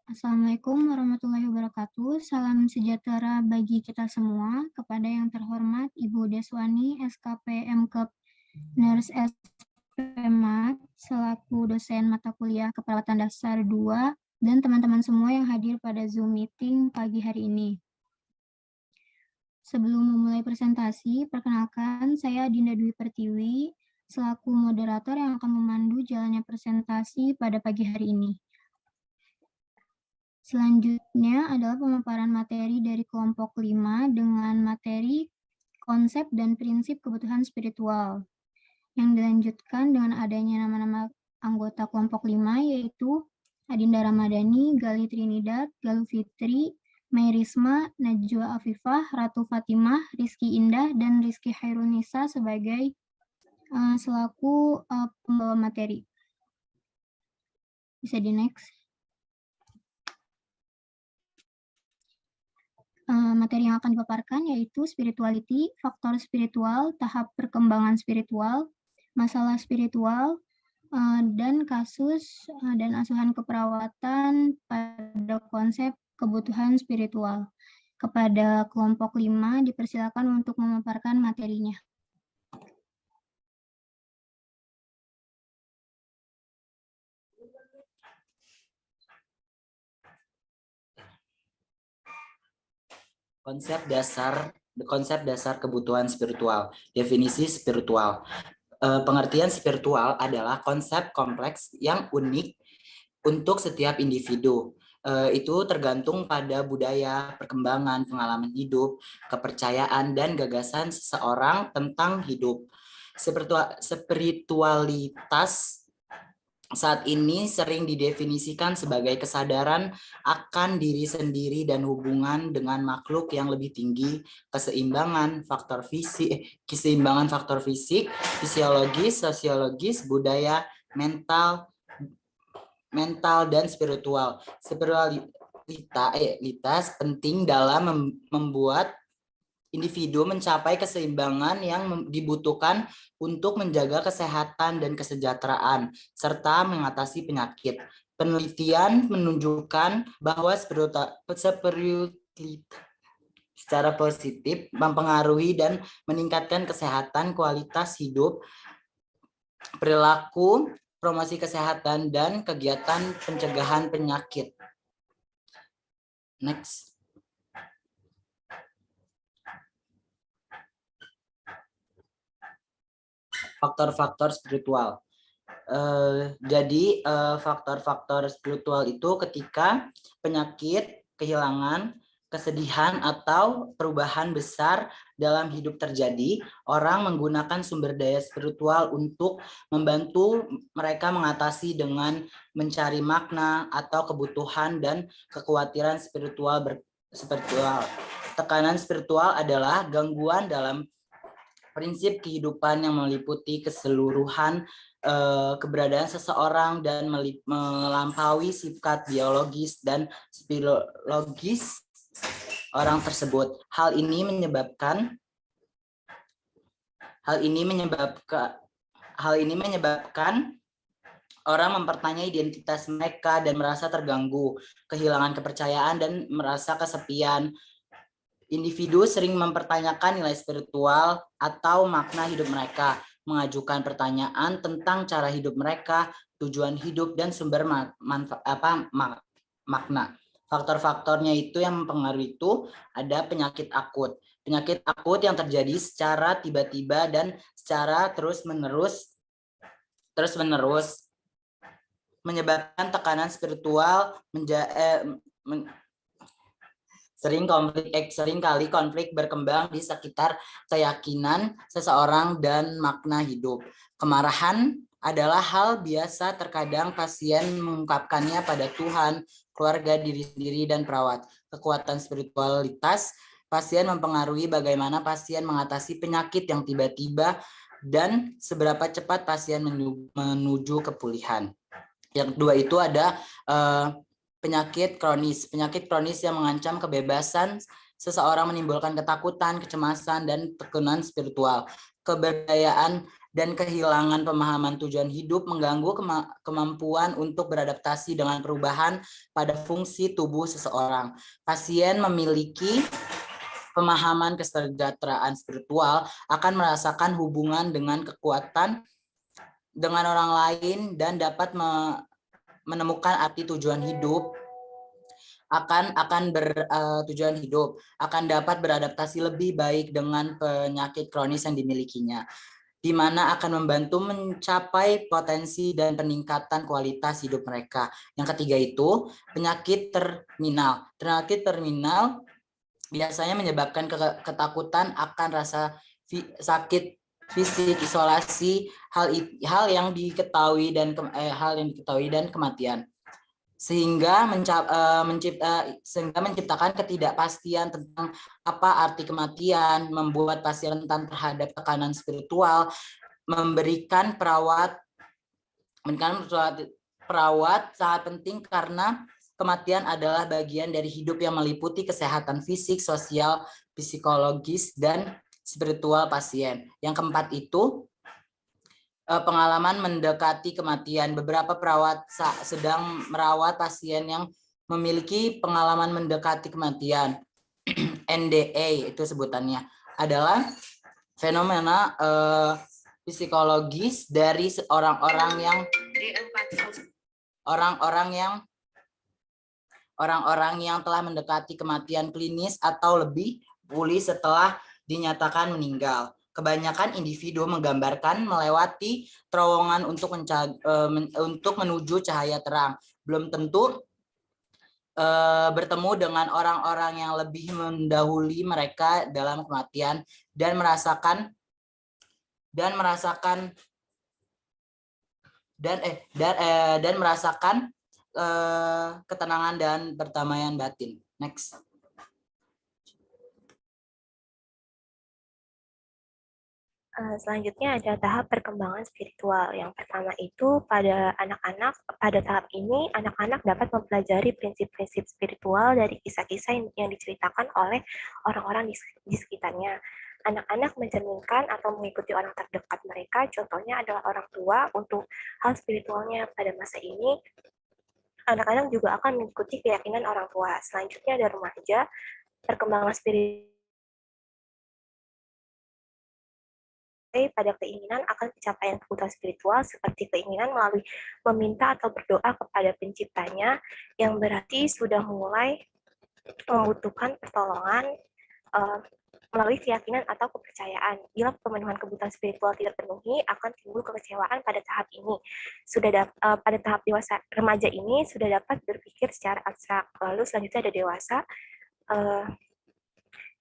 Assalamualaikum warahmatullahi wabarakatuh. Salam sejahtera bagi kita semua. Kepada yang terhormat Ibu Deswani, SKP MKep Nurse SPMAT, selaku dosen mata kuliah Keperawatan Dasar 2, dan teman-teman semua yang hadir pada Zoom meeting pagi hari ini. Sebelum memulai presentasi, perkenalkan saya Dinda Dwi Pertiwi, selaku moderator yang akan memandu jalannya presentasi pada pagi hari ini. Selanjutnya adalah pemaparan materi dari kelompok 5 dengan materi konsep dan prinsip kebutuhan spiritual. Yang dilanjutkan dengan adanya nama-nama anggota kelompok 5 yaitu Adinda Ramadhani, Gali Trinidad, Galuh Fitri, Mei Risma, Najwa Afifah, Ratu Fatimah, Rizky Indah, dan Rizky Hairunisa sebagai selaku pembawa materi. Bisa di next. Materi yang akan dipaparkan yaitu spirituality, faktor spiritual, tahap perkembangan spiritual, masalah spiritual, dan kasus dan asuhan keperawatan pada konsep kebutuhan spiritual. Kepada kelompok 5 dipersilakan untuk memaparkan materinya. Konsep dasar kebutuhan spiritual. Definisi spiritual. Pengertian spiritual adalah konsep kompleks yang unik untuk setiap individu. Itu tergantung pada budaya, perkembangan, pengalaman hidup, kepercayaan, dan gagasan seseorang tentang hidup. Spiritualitas saat ini sering didefinisikan sebagai kesadaran akan diri sendiri dan hubungan dengan makhluk yang lebih tinggi, keseimbangan faktor fisik, fisiologis, sosiologis, budaya, mental dan spiritual. Spiritualitas penting dalam membuat individu mencapai keseimbangan yang dibutuhkan untuk menjaga kesehatan dan kesejahteraan, serta mengatasi penyakit. Penelitian menunjukkan bahwa spiritualitas secara positif mempengaruhi dan meningkatkan kesehatan, kualitas hidup, perilaku, promosi kesehatan, dan kegiatan pencegahan penyakit. Next. Faktor-faktor spiritual. Jadi faktor-faktor spiritual itu ketika penyakit, kehilangan, kesedihan, atau perubahan besar dalam hidup terjadi, orang menggunakan sumber daya spiritual untuk membantu mereka mengatasi dengan mencari makna atau kebutuhan dan kekhawatiran spiritual. Tekanan spiritual adalah gangguan dalam prinsip kehidupan yang meliputi keseluruhan keberadaan seseorang dan melampaui sifat biologis dan psikologis orang tersebut. Hal ini menyebabkan orang mempertanyai identitas mereka dan merasa terganggu, kehilangan kepercayaan dan merasa kesepian. Individu sering mempertanyakan nilai spiritual atau makna hidup mereka, mengajukan pertanyaan tentang cara hidup mereka, tujuan hidup, dan sumber makna. Faktor-faktornya itu yang mempengaruhi itu ada penyakit akut. Penyakit akut yang terjadi secara tiba-tiba dan secara terus-menerus menyebabkan tekanan spiritual seringkali konflik berkembang di sekitar keyakinan seseorang dan makna hidup. Kemarahan adalah hal biasa, terkadang pasien mengungkapkannya pada Tuhan, keluarga, diri sendiri, dan perawat. Kekuatan spiritualitas pasien mempengaruhi bagaimana pasien mengatasi penyakit yang tiba-tiba dan seberapa cepat pasien menuju kepulihan. Yang kedua itu ada penyakit kronis. Penyakit kronis yang mengancam kebebasan seseorang, menimbulkan ketakutan, kecemasan, dan tekanan spiritual. keberdayaan, dan kehilangan pemahaman tujuan hidup mengganggu kemampuan untuk beradaptasi dengan perubahan pada fungsi tubuh seseorang. Pasien memiliki pemahaman kesejahteraan spiritual akan merasakan hubungan dengan kekuatan dengan orang lain dan dapat menemukan arti tujuan hidup tujuan hidup, akan dapat beradaptasi lebih baik dengan penyakit kronis yang dimilikinya, di mana akan membantu mencapai potensi dan peningkatan kualitas hidup mereka. Yang ketiga itu penyakit terminal. Penyakit terminal biasanya menyebabkan ketakutan akan rasa sakit fisik, isolasi, hal yang diketahui dan kematian, sehingga menciptakan ketidakpastian tentang apa arti kematian, membuat pasien rentan terhadap tekanan spiritual, memberikan perawat sangat penting karena kematian adalah bagian dari hidup yang meliputi kesehatan fisik, sosial, psikologis, dan spiritual pasien. Yang keempat itu pengalaman mendekati kematian. Beberapa perawat sedang merawat pasien yang memiliki pengalaman mendekati kematian. NDA itu sebutannya adalah fenomena psikologis dari orang-orang yang telah mendekati kematian klinis atau lebih pulih setelah dinyatakan meninggal. Kebanyakan individu menggambarkan melewati terowongan untuk menuju cahaya terang. Belum tentu bertemu dengan orang-orang yang lebih mendahului mereka dalam kematian dan merasakan ketenangan dan perdamaian batin. Next. Selanjutnya ada tahap perkembangan spiritual. Yang pertama itu pada anak-anak, pada tahap ini anak-anak dapat mempelajari prinsip-prinsip spiritual dari kisah-kisah yang diceritakan oleh orang-orang di sekitarnya. Anak-anak mencerminkan atau mengikuti orang terdekat mereka, contohnya adalah orang tua untuk hal spiritualnya. Pada masa ini, anak-anak juga akan mengikuti keyakinan orang tua. Selanjutnya ada remaja, perkembangan spiritual pada keinginan akan pencapaian kebutuhan spiritual seperti keinginan melalui meminta atau berdoa kepada penciptanya, yang berarti sudah mulai membutuhkan pertolongan melalui keyakinan atau kepercayaan. Bila pemenuhan kebutuhan spiritual tidak terpenuhi, akan timbul kekecewaan pada tahap ini. Pada tahap dewasa remaja ini sudah dapat berpikir secara abstrak. Lalu selanjutnya ada dewasa.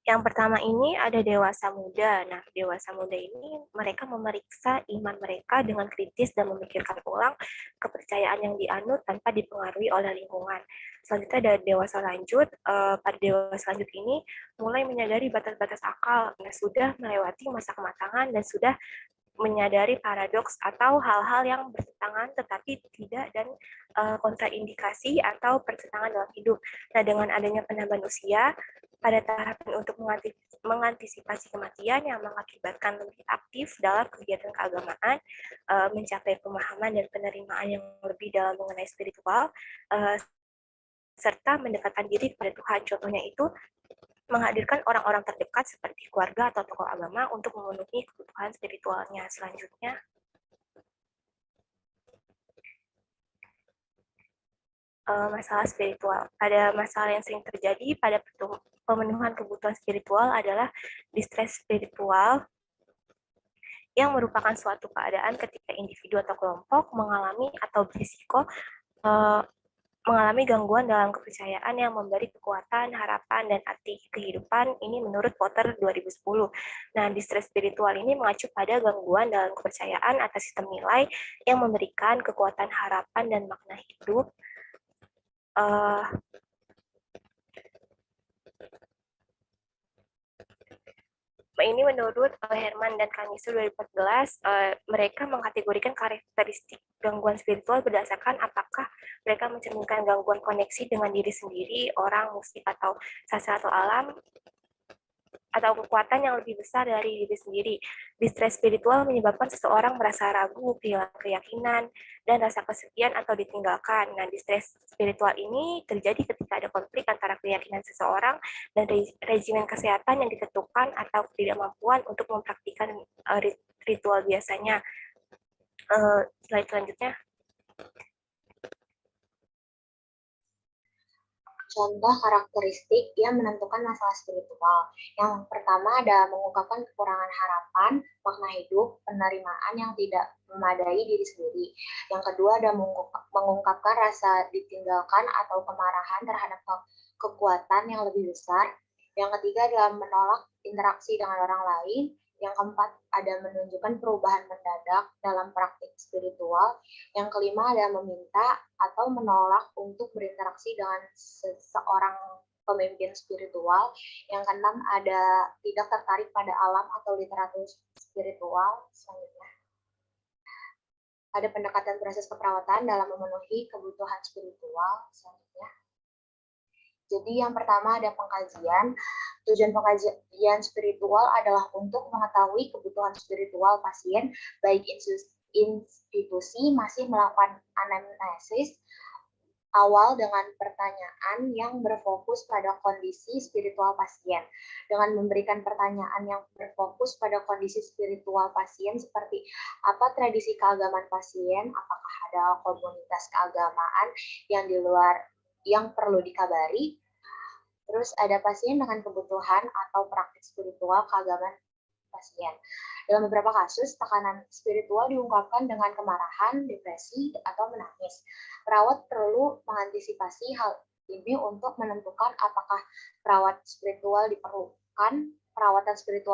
Yang pertama ini ada dewasa muda. Nah, dewasa muda ini mereka memeriksa iman mereka dengan kritis dan memikirkan ulang kepercayaan yang dianut tanpa dipengaruhi oleh lingkungan. Selanjutnya ada dewasa lanjut. Pada dewasa lanjut ini mulai menyadari batas-batas akal. Nah, sudah melewati masa kematangan dan sudah menyadari paradoks atau hal-hal yang bertentangan tetapi tidak dan kontraindikasi atau pertentangan dalam hidup. Nah, dengan adanya penambahan usia, pada tahapan untuk mengantisipasi kematian yang mengakibatkan lebih aktif dalam kegiatan keagamaan, mencapai pemahaman dan penerimaan yang lebih dalam mengenai spiritual, serta mendekatkan diri kepada Tuhan. Contohnya itu menghadirkan orang-orang terdekat seperti keluarga atau tokoh agama untuk memenuhi kebutuhan spiritualnya. Selanjutnya, masalah spiritual. Pada masalah yang sering terjadi pada pemenuhan kebutuhan spiritual adalah distress spiritual, yang merupakan suatu keadaan ketika individu atau kelompok mengalami atau berisiko mengalami gangguan dalam kepercayaan yang memberi kekuatan, harapan, dan arti kehidupan. Ini menurut Potter 2010. Nah, distress spiritual ini mengacu pada gangguan dalam kepercayaan atas sistem nilai yang memberikan kekuatan, harapan, dan makna hidup. Ini menurut Herman dan Kanisu 2014, mereka mengkategorikan karakteristik gangguan spiritual berdasarkan apakah mereka mencerminkan gangguan koneksi dengan diri sendiri, orang, musik, atau sastra atau alam, atau kekuatan yang lebih besar dari diri sendiri. Distress spiritual menyebabkan seseorang merasa ragu, kehilangan keyakinan, dan rasa kesepian atau ditinggalkan. Nah, distress spiritual ini terjadi ketika ada konflik antara keyakinan seseorang dan regimen kesehatan yang ditentukan atau ketidakmampuan untuk mempraktikkan ritual biasanya. Slide selanjutnya. Contoh karakteristik yang menentukan masalah spiritual. Yang pertama ada mengungkapkan kekurangan harapan, makna hidup, penerimaan yang tidak memadai diri sendiri. Yang kedua ada mengungkapkan rasa ditinggalkan atau kemarahan terhadap kekuatan yang lebih besar. Yang ketiga adalah menolak interaksi dengan orang lain. Yang keempat ada menunjukkan perubahan mendadak dalam praktik spiritual. Yang kelima ada meminta atau menolak untuk berinteraksi dengan seseorang pemimpin spiritual. Yang keenam ada tidak tertarik pada alam atau literatur spiritual. Selanjutnya ada pendekatan proses keperawatan dalam memenuhi kebutuhan spiritual. Selanjutnya, jadi yang pertama ada pengkajian. Tujuan pengkajian spiritual adalah untuk mengetahui kebutuhan spiritual pasien, baik institusi masih melakukan anamnesis awal dengan pertanyaan yang berfokus pada kondisi spiritual pasien. Dengan memberikan pertanyaan yang berfokus pada kondisi spiritual pasien seperti apa tradisi keagamaan pasien, apakah ada komunitas keagamaan yang di luar yang perlu dikabari. Terus ada pasien dengan kebutuhan atau praktik spiritual keagamaan pasien. Dalam beberapa kasus, tekanan spiritual diungkapkan dengan kemarahan, depresi, atau menangis. Perawat perlu mengantisipasi hal ini untuk menentukan apakah perawatan spiritual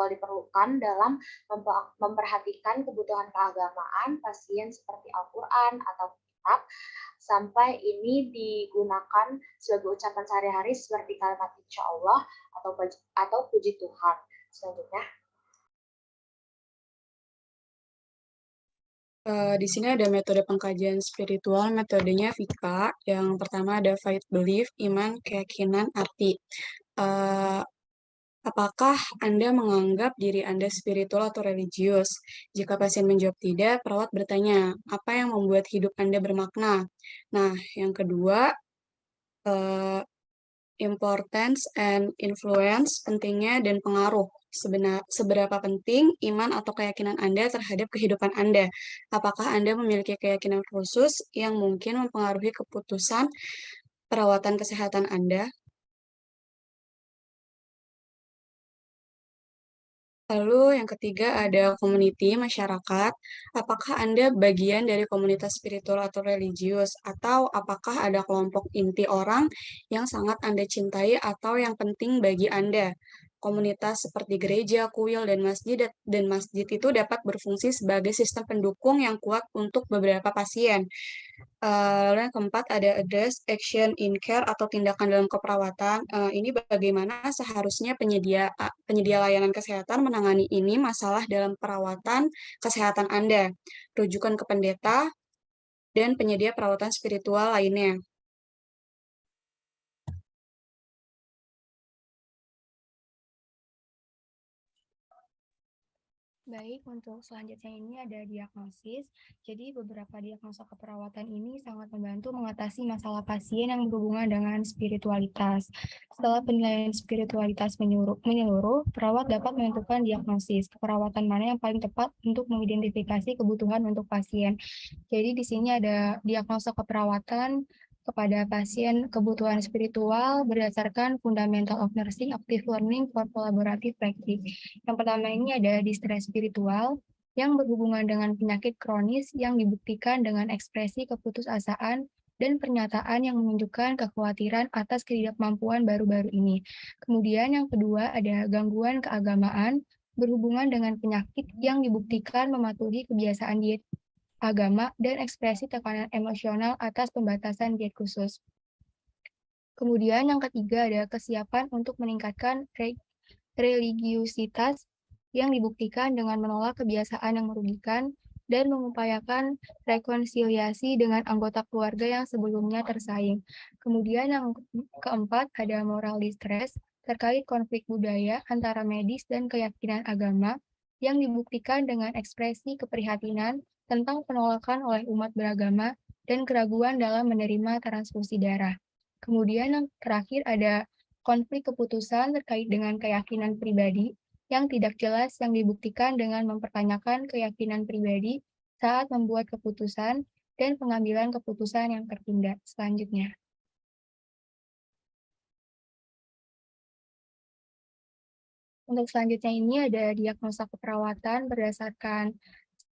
diperlukan dalam memperhatikan kebutuhan keagamaan pasien seperti Al-Quran atau kitab, sampai ini digunakan sebagai ucapan sehari-hari seperti kalimat insya Allah atau puji Tuhan. Selanjutnya. Di sini ada metode pengkajian spiritual, metodenya VIKA. Yang pertama ada faith belief, iman, keyakinan, arti. Apakah Anda menganggap diri Anda spiritual atau religius? Jika pasien menjawab tidak, perawat bertanya, apa yang membuat hidup Anda bermakna? Nah, yang kedua, importance and influence, pentingnya dan pengaruh. Seberapa penting iman atau keyakinan Anda terhadap kehidupan Anda? Apakah Anda memiliki keyakinan khusus yang mungkin mempengaruhi keputusan perawatan kesehatan Anda? Lalu yang ketiga ada community, masyarakat. Apakah Anda bagian dari komunitas spiritual atau religius? Atau apakah ada kelompok inti orang yang sangat Anda cintai atau yang penting bagi Anda? Komunitas seperti gereja, kuil, dan masjid itu dapat berfungsi sebagai sistem pendukung yang kuat untuk beberapa pasien. Lalu yang keempat ada address, action in care atau tindakan dalam keperawatan. Ini bagaimana seharusnya penyedia layanan kesehatan menangani ini masalah dalam perawatan kesehatan Anda. Rujukan ke pendeta dan penyedia perawatan spiritual lainnya. Baik, untuk selanjutnya ini ada diagnosis. Jadi beberapa diagnosa keperawatan ini sangat membantu mengatasi masalah pasien yang berhubungan dengan spiritualitas. Setelah penilaian spiritualitas menyeluruh, perawat dapat menentukan diagnosis keperawatan mana yang paling tepat untuk mengidentifikasi kebutuhan untuk pasien. Jadi di sini ada diagnosa keperawatan kepada pasien kebutuhan spiritual berdasarkan Fundamental of Nursing Active Learning for Collaborative Practice. Yang pertama ini ada distress spiritual yang berhubungan dengan penyakit kronis yang dibuktikan dengan ekspresi keputusasaan dan pernyataan yang menunjukkan kekhawatiran atas ketidakmampuan baru-baru ini. Kemudian yang kedua ada gangguan keagamaan berhubungan dengan penyakit yang dibuktikan mematuhi kebiasaan diet agama, dan ekspresi tekanan emosional atas pembatasan diet khusus. Kemudian yang ketiga ada kesiapan untuk meningkatkan religiusitas yang dibuktikan dengan menolak kebiasaan yang merugikan dan mengupayakan rekonsiliasi dengan anggota keluarga yang sebelumnya tersaing. Kemudian yang keempat ada moral distress, terkait konflik budaya antara medis dan keyakinan agama yang dibuktikan dengan ekspresi keprihatinan tentang penolakan oleh umat beragama dan keraguan dalam menerima transfusi darah. Kemudian yang terakhir ada konflik keputusan terkait dengan keyakinan pribadi yang tidak jelas yang dibuktikan dengan mempertanyakan keyakinan pribadi saat membuat keputusan dan pengambilan keputusan yang tertunda selanjutnya. Untuk selanjutnya ini ada diagnosa keperawatan berdasarkan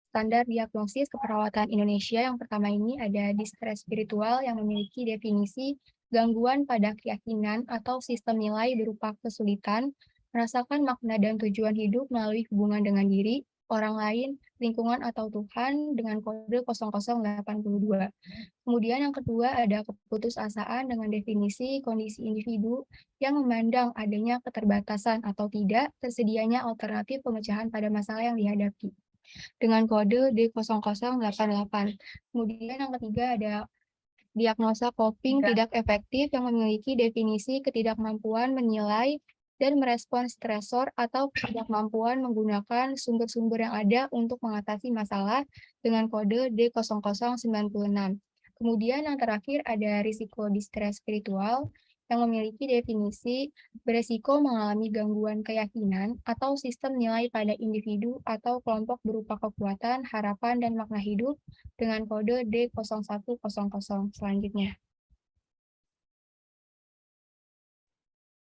standar diagnosis keperawatan Indonesia. Yang pertama ini ada distres spiritual yang memiliki definisi gangguan pada keyakinan atau sistem nilai berupa kesulitan merasakan makna dan tujuan hidup melalui hubungan dengan diri, orang lain, lingkungan atau Tuhan dengan kode 0082. Kemudian yang kedua ada keputusasaan dengan definisi kondisi individu yang memandang adanya keterbatasan atau tidak tersedianya alternatif pemecahan pada masalah yang dihadapi dengan kode D0088. Kemudian yang ketiga ada diagnosa coping tidak efektif yang memiliki definisi ketidakmampuan menilai dan merespon stresor atau ketidakmampuan menggunakan sumber-sumber yang ada untuk mengatasi masalah dengan kode D0096. Kemudian yang terakhir ada risiko distres spiritual yang memiliki definisi beresiko mengalami gangguan keyakinan atau sistem nilai pada individu atau kelompok berupa kekuatan, harapan, dan makna hidup dengan kode D0100 selanjutnya.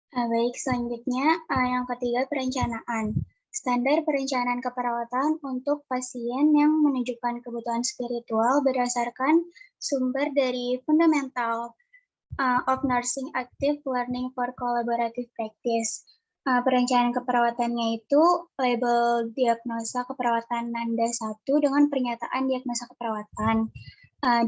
Baik, selanjutnya yang ketiga perencanaan. Standar perencanaan keperawatan untuk pasien yang menunjukkan kebutuhan spiritual berdasarkan sumber dari Fundamental of Nursing Active Learning for Collaborative Practice. Perencanaan keperawatannya itu label diagnosa keperawatan Nanda 1 dengan pernyataan diagnosa keperawatan.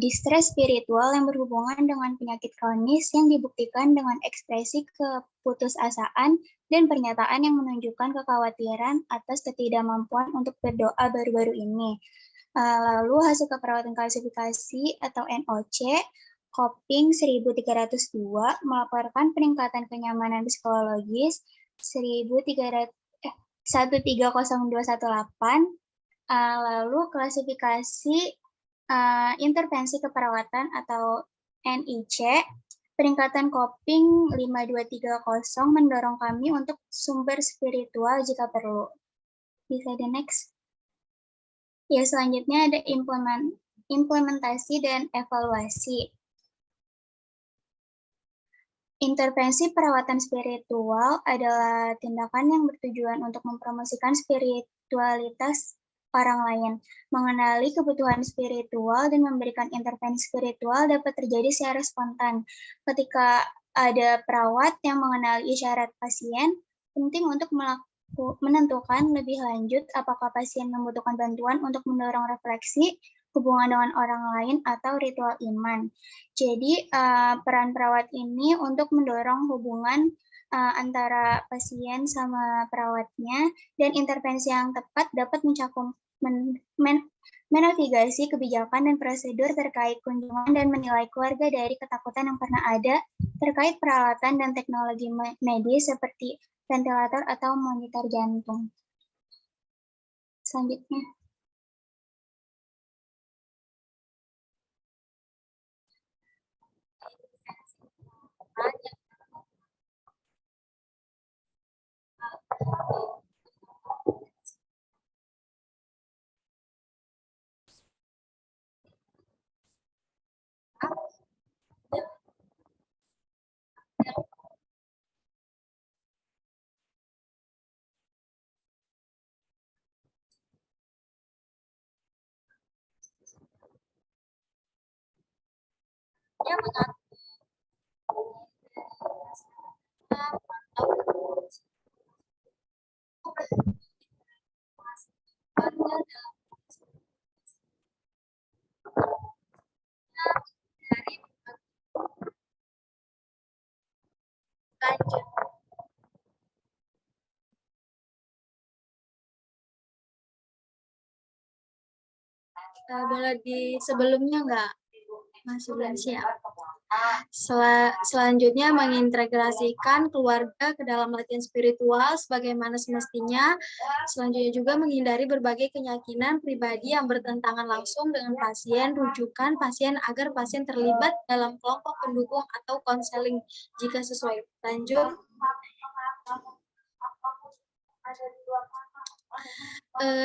Distres spiritual yang berhubungan dengan penyakit kronis yang dibuktikan dengan ekspresi keputusasaan dan pernyataan yang menunjukkan kekhawatiran atas ketidakmampuan untuk berdoa baru-baru ini. Lalu hasil keperawatan klasifikasi atau NOC, Coping 1302 melaporkan peningkatan kenyamanan psikologis 130218. Lalu klasifikasi intervensi keperawatan atau NIC, peningkatan coping 5230 mendorong kami untuk sumber spiritual jika perlu. Bisa the next. Ya, selanjutnya ada implementasi dan evaluasi. Intervensi perawatan spiritual adalah tindakan yang bertujuan untuk mempromosikan spiritualitas orang lain. Mengenali kebutuhan spiritual dan memberikan intervensi spiritual dapat terjadi secara spontan. Ketika ada perawat yang mengenali isyarat pasien, penting untuk menentukan lebih lanjut apakah pasien membutuhkan bantuan untuk mendorong refleksi, hubungan dengan orang lain, atau ritual iman. Jadi, peran perawat ini untuk mendorong hubungan antara pasien sama perawatnya, dan intervensi yang tepat dapat mencakup menavigasi kebijakan dan prosedur terkait kunjungan dan menilai keluarga dari ketakutan yang pernah ada terkait peralatan dan teknologi medis seperti ventilator atau monitor jantung. Selanjutnya. Boleh di sebelumnya nggak? Masih belum siap. Selanjutnya mengintegrasikan keluarga ke dalam latihan spiritual sebagaimana semestinya. Selanjutnya juga menghindari berbagai keyakinan pribadi yang bertentangan langsung dengan pasien, rujukan pasien agar pasien terlibat dalam kelompok pendukung atau konseling jika sesuai. Lanjut.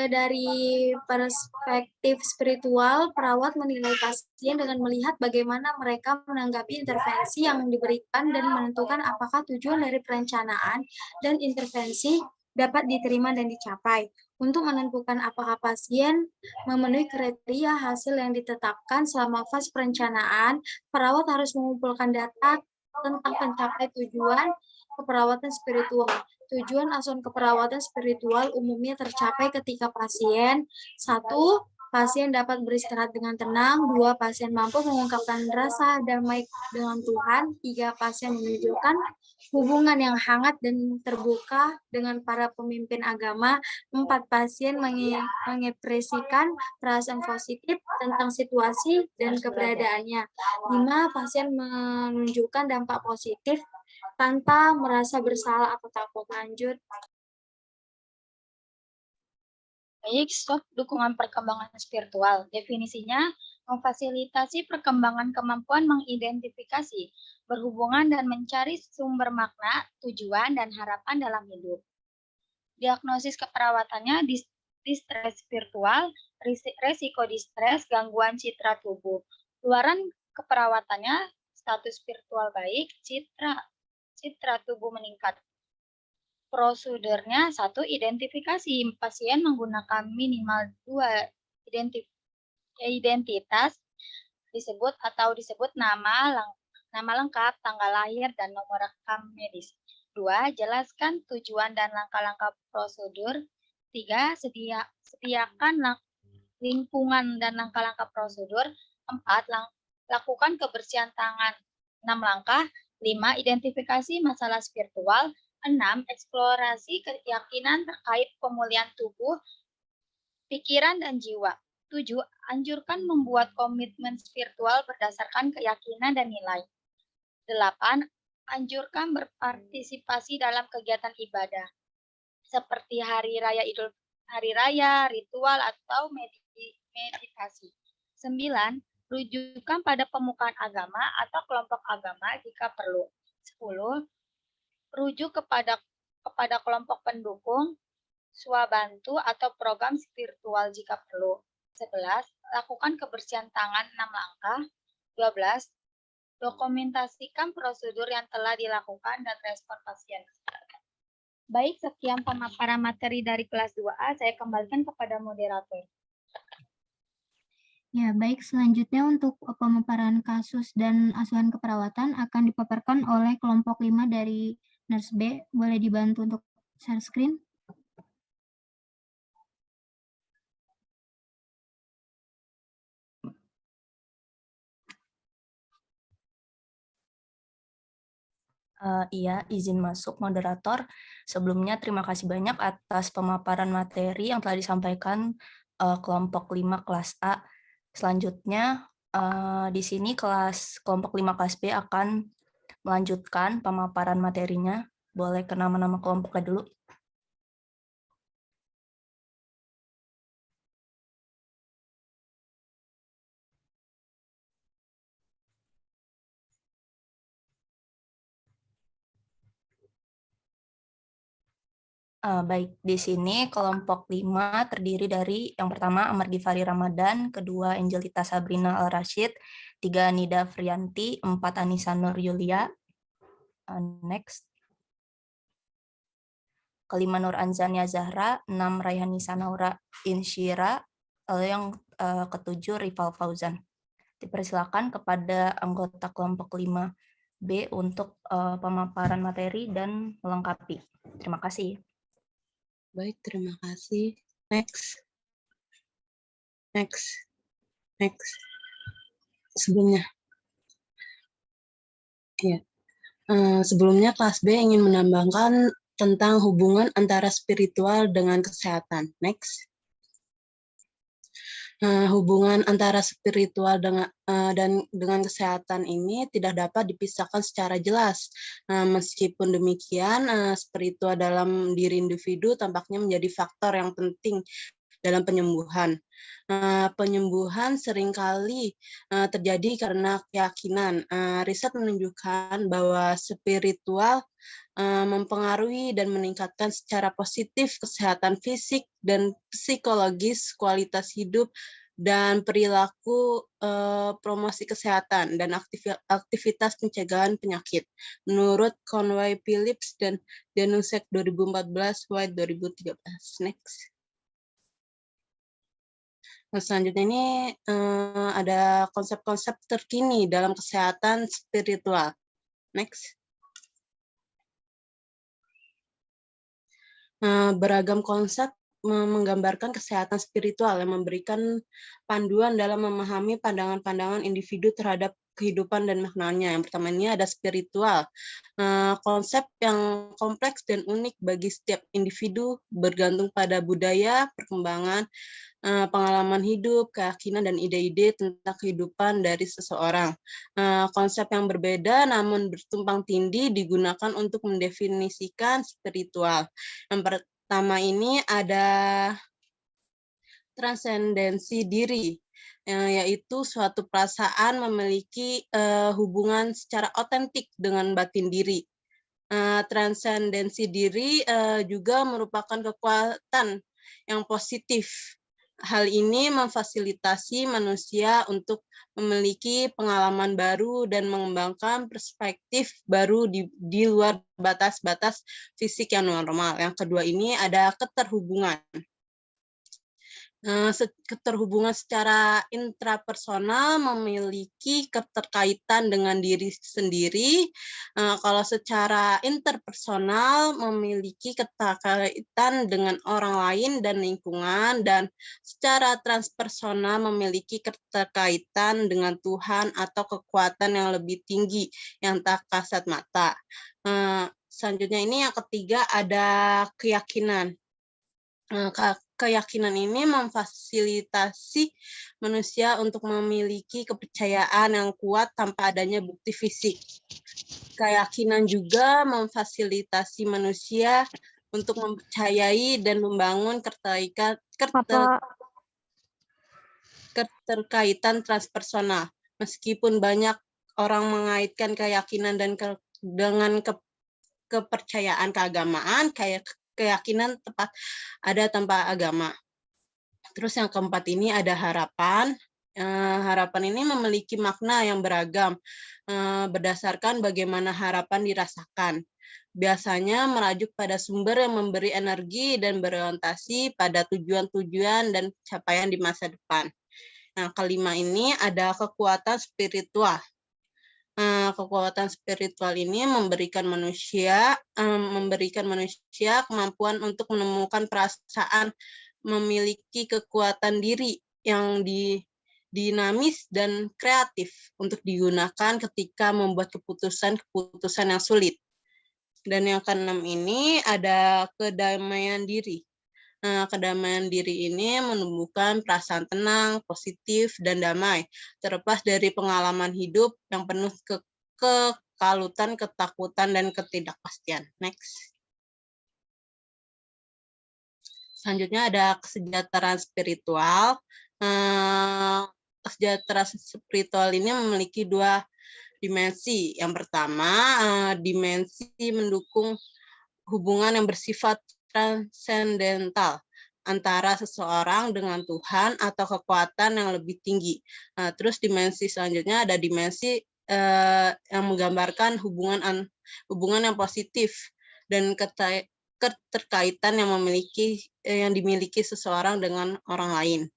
Dari perspektif spiritual, perawat menilai pasien dengan melihat bagaimana mereka menanggapi intervensi yang diberikan dan menentukan apakah tujuan dari perencanaan dan intervensi dapat diterima dan dicapai. Untuk menentukan apakah pasien memenuhi kriteria hasil yang ditetapkan selama fase perencanaan, perawat harus mengumpulkan data tentang pencapai tujuan keperawatan spiritual. Tujuan asuhan keperawatan spiritual umumnya tercapai ketika pasien 1. Pasien dapat beristirahat dengan tenang. 2. Pasien mampu mengungkapkan rasa damai dengan Tuhan. 3. Pasien menunjukkan hubungan yang hangat dan terbuka dengan para pemimpin agama. 4. Pasien mengekspresikan perasaan positif tentang situasi dan keberadaannya. 5. Pasien menunjukkan dampak positif tanpa merasa bersalah atau takut. Lanjut. Baik, dukungan perkembangan spiritual. Definisinya, memfasilitasi perkembangan kemampuan mengidentifikasi, berhubungan dan mencari sumber makna, tujuan, dan harapan dalam hidup. Diagnosis keperawatannya, distres spiritual, resiko distres, gangguan citra tubuh. Luaran keperawatannya, status spiritual baik, citra tubuh meningkat. Prosedurnya 1. Identifikasi. Pasien menggunakan minimal 2 identitas disebut nama lengkap, tanggal lahir, dan nomor rekam medis. 2. Jelaskan tujuan dan langkah-langkah prosedur. 3. Sediakan lingkungan dan langkah-langkah prosedur. 4. Lakukan kebersihan tangan. 6 langkah. 5. Identifikasi masalah spiritual. 6. Eksplorasi keyakinan terkait pemulihan tubuh, pikiran, dan jiwa. 7. Anjurkan membuat komitmen spiritual berdasarkan keyakinan dan nilai. 8. Anjurkan berpartisipasi dalam kegiatan ibadah, seperti hari raya, ritual, atau meditasi. 9. Rujukan pada pemuka agama atau kelompok agama jika perlu. 10. Rujuk kepada kelompok pendukung, swabantu, atau program spiritual jika perlu. 11. Lakukan kebersihan tangan 6 langkah. 12. Dokumentasikan prosedur yang telah dilakukan dan respon pasien. Baik, sekian pemaparan materi dari kelas 2A. Saya kembalikan kepada moderator. Ya, baik. Selanjutnya untuk pemaparan kasus dan asuhan keperawatan akan dipaparkan oleh kelompok 5 dari Nurse B. Boleh dibantu untuk share screen? Iya, izin masuk moderator. Sebelumnya terima kasih banyak atas pemaparan materi yang telah disampaikan kelompok 5 kelas A. Selanjutnya di sini kelompok 5 kelas B akan melanjutkan pemaparan materinya. Boleh ke nama-nama kelompoknya dulu. Baik, di sini kelompok 5 terdiri dari yang pertama Amar Gifari Ramadan, kedua Angelita Sabrina Al-Rashid, 3 Nida Frianti, 4 Anissa Nur Yulia. Next. Kelima Nur Anzania Zahra, 6 Raihani Sanaura Insyira, lalu yang ketujuh Rival Fauzan. Dipersilakan kepada anggota kelompok 5B untuk pemaparan materi dan melengkapi. Terima kasih. Baik, terima kasih. Next. Sebelumnya. Ya. Sebelumnya kelas B ingin menambahkan tentang hubungan antara spiritual dengan kesehatan. Next. Hubungan antara spiritual dengan kesehatan ini tidak dapat dipisahkan secara jelas. Meskipun demikian, spiritual dalam diri individu tampaknya menjadi faktor yang penting dalam penyembuhan. Penyembuhan seringkali terjadi karena keyakinan. Riset menunjukkan bahwa spiritual mempengaruhi dan meningkatkan secara positif kesehatan fisik dan psikologis, kualitas hidup, dan perilaku promosi kesehatan dan aktivitas pencegahan penyakit. Menurut Conway Phillips dan Danusek 2014, White 2013. Next. Nah, selanjutnya ini ada konsep-konsep terkini dalam kesehatan spiritual. Next. Beragam konsep menggambarkan kesehatan spiritual yang memberikan panduan dalam memahami pandangan-pandangan individu terhadap kehidupan dan maknanya. Yang pertama ini ada spiritual. Konsep yang kompleks dan unik bagi setiap individu bergantung pada budaya, perkembangan, pengalaman hidup, keyakinan, dan ide-ide tentang kehidupan dari seseorang. Konsep yang berbeda namun bertumpang tindih digunakan untuk mendefinisikan spiritual. Yang pertama ini ada transendensi diri, yaitu suatu perasaan memiliki hubungan secara otentik dengan batin diri. Transendensi diri juga merupakan kekuatan yang positif. Hal ini memfasilitasi manusia untuk memiliki pengalaman baru dan mengembangkan perspektif baru di luar batas-batas fisik yang normal. Yang kedua ini ada keterhubungan. Keterhubungan secara intrapersonal memiliki keterkaitan dengan diri sendiri. Kalau secara interpersonal memiliki keterkaitan dengan orang lain dan lingkungan, dan secara transpersonal memiliki keterkaitan dengan Tuhan atau kekuatan yang lebih tinggi yang tak kasat mata. Selanjutnya ini yang ketiga ada keyakinan. Keyakinan ini memfasilitasi manusia untuk memiliki kepercayaan yang kuat tanpa adanya bukti fisik. Keyakinan juga memfasilitasi manusia untuk mempercayai dan membangun keterkaitan transpersonal. Meskipun banyak orang mengaitkan keyakinan dengan kepercayaan keagamaan, keyakinan tepat ada tanpa agama. Terus yang keempat ini ada harapan. Harapan ini memiliki makna yang beragam berdasarkan bagaimana harapan dirasakan. Biasanya merajuk pada sumber yang memberi energi dan berorientasi pada tujuan-tujuan dan capaian di masa depan. Nah, kelima ini ada kekuatan spiritual. Kekuatan spiritual ini memberikan manusia kemampuan untuk menemukan perasaan memiliki kekuatan diri yang dinamis dan kreatif untuk digunakan ketika membuat keputusan yang sulit. Dan yang keenam ini ada kedamaian diri. Kedamaian diri ini menumbuhkan perasaan tenang, positif, dan damai, terlepas dari pengalaman hidup yang penuh kekalutan, ketakutan, dan ketidakpastian. Next. Selanjutnya ada kesejahteraan spiritual. Kesejahteraan spiritual ini memiliki dua dimensi. Yang pertama, dimensi mendukung hubungan yang bersifat transendental antara seseorang dengan Tuhan atau kekuatan yang lebih tinggi. Terus dimensi selanjutnya ada dimensi yang menggambarkan hubungan yang positif dan keterkaitan yang dimiliki seseorang dengan orang lain.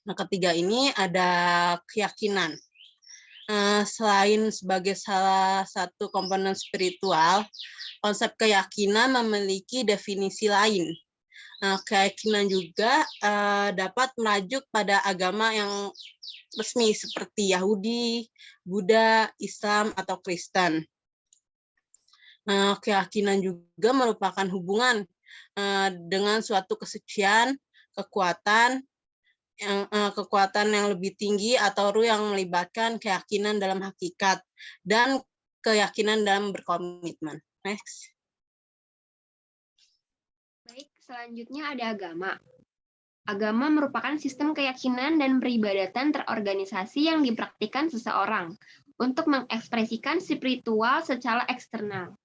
Nah, ketiga ini ada keyakinan. Selain sebagai salah satu komponen spiritual, konsep keyakinan memiliki definisi lain. Keyakinan juga dapat merujuk pada agama yang resmi seperti Yahudi, Buddha, Islam, atau Kristen. Keyakinan juga merupakan hubungan dengan suatu kesucian, kekuatan, kekuatan yang lebih tinggi atau ruh yang melibatkan keyakinan dalam hakikat dan keyakinan dalam berkomitmen. Next. Baik, selanjutnya ada agama. Agama merupakan sistem keyakinan dan peribadatan terorganisasi yang dipraktikkan seseorang untuk mengekspresikan spiritual secara eksternal.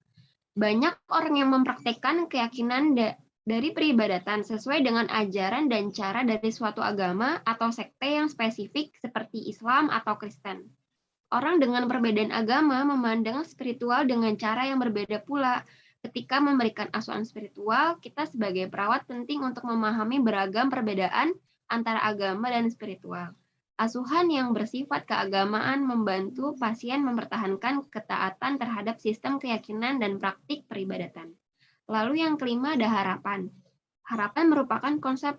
Banyak orang yang mempraktikkan keyakinan dari peribadatan sesuai dengan ajaran dan cara dari suatu agama atau sekte yang spesifik seperti Islam atau Kristen. Orang dengan perbedaan agama memandang spiritual dengan cara yang berbeda pula. Ketika memberikan asuhan spiritual, kita sebagai perawat penting untuk memahami beragam perbedaan antara agama dan spiritual. Asuhan yang bersifat keagamaan membantu pasien mempertahankan ketaatan terhadap sistem keyakinan dan praktik peribadatan. Lalu yang kelima ada harapan. Harapan merupakan konsep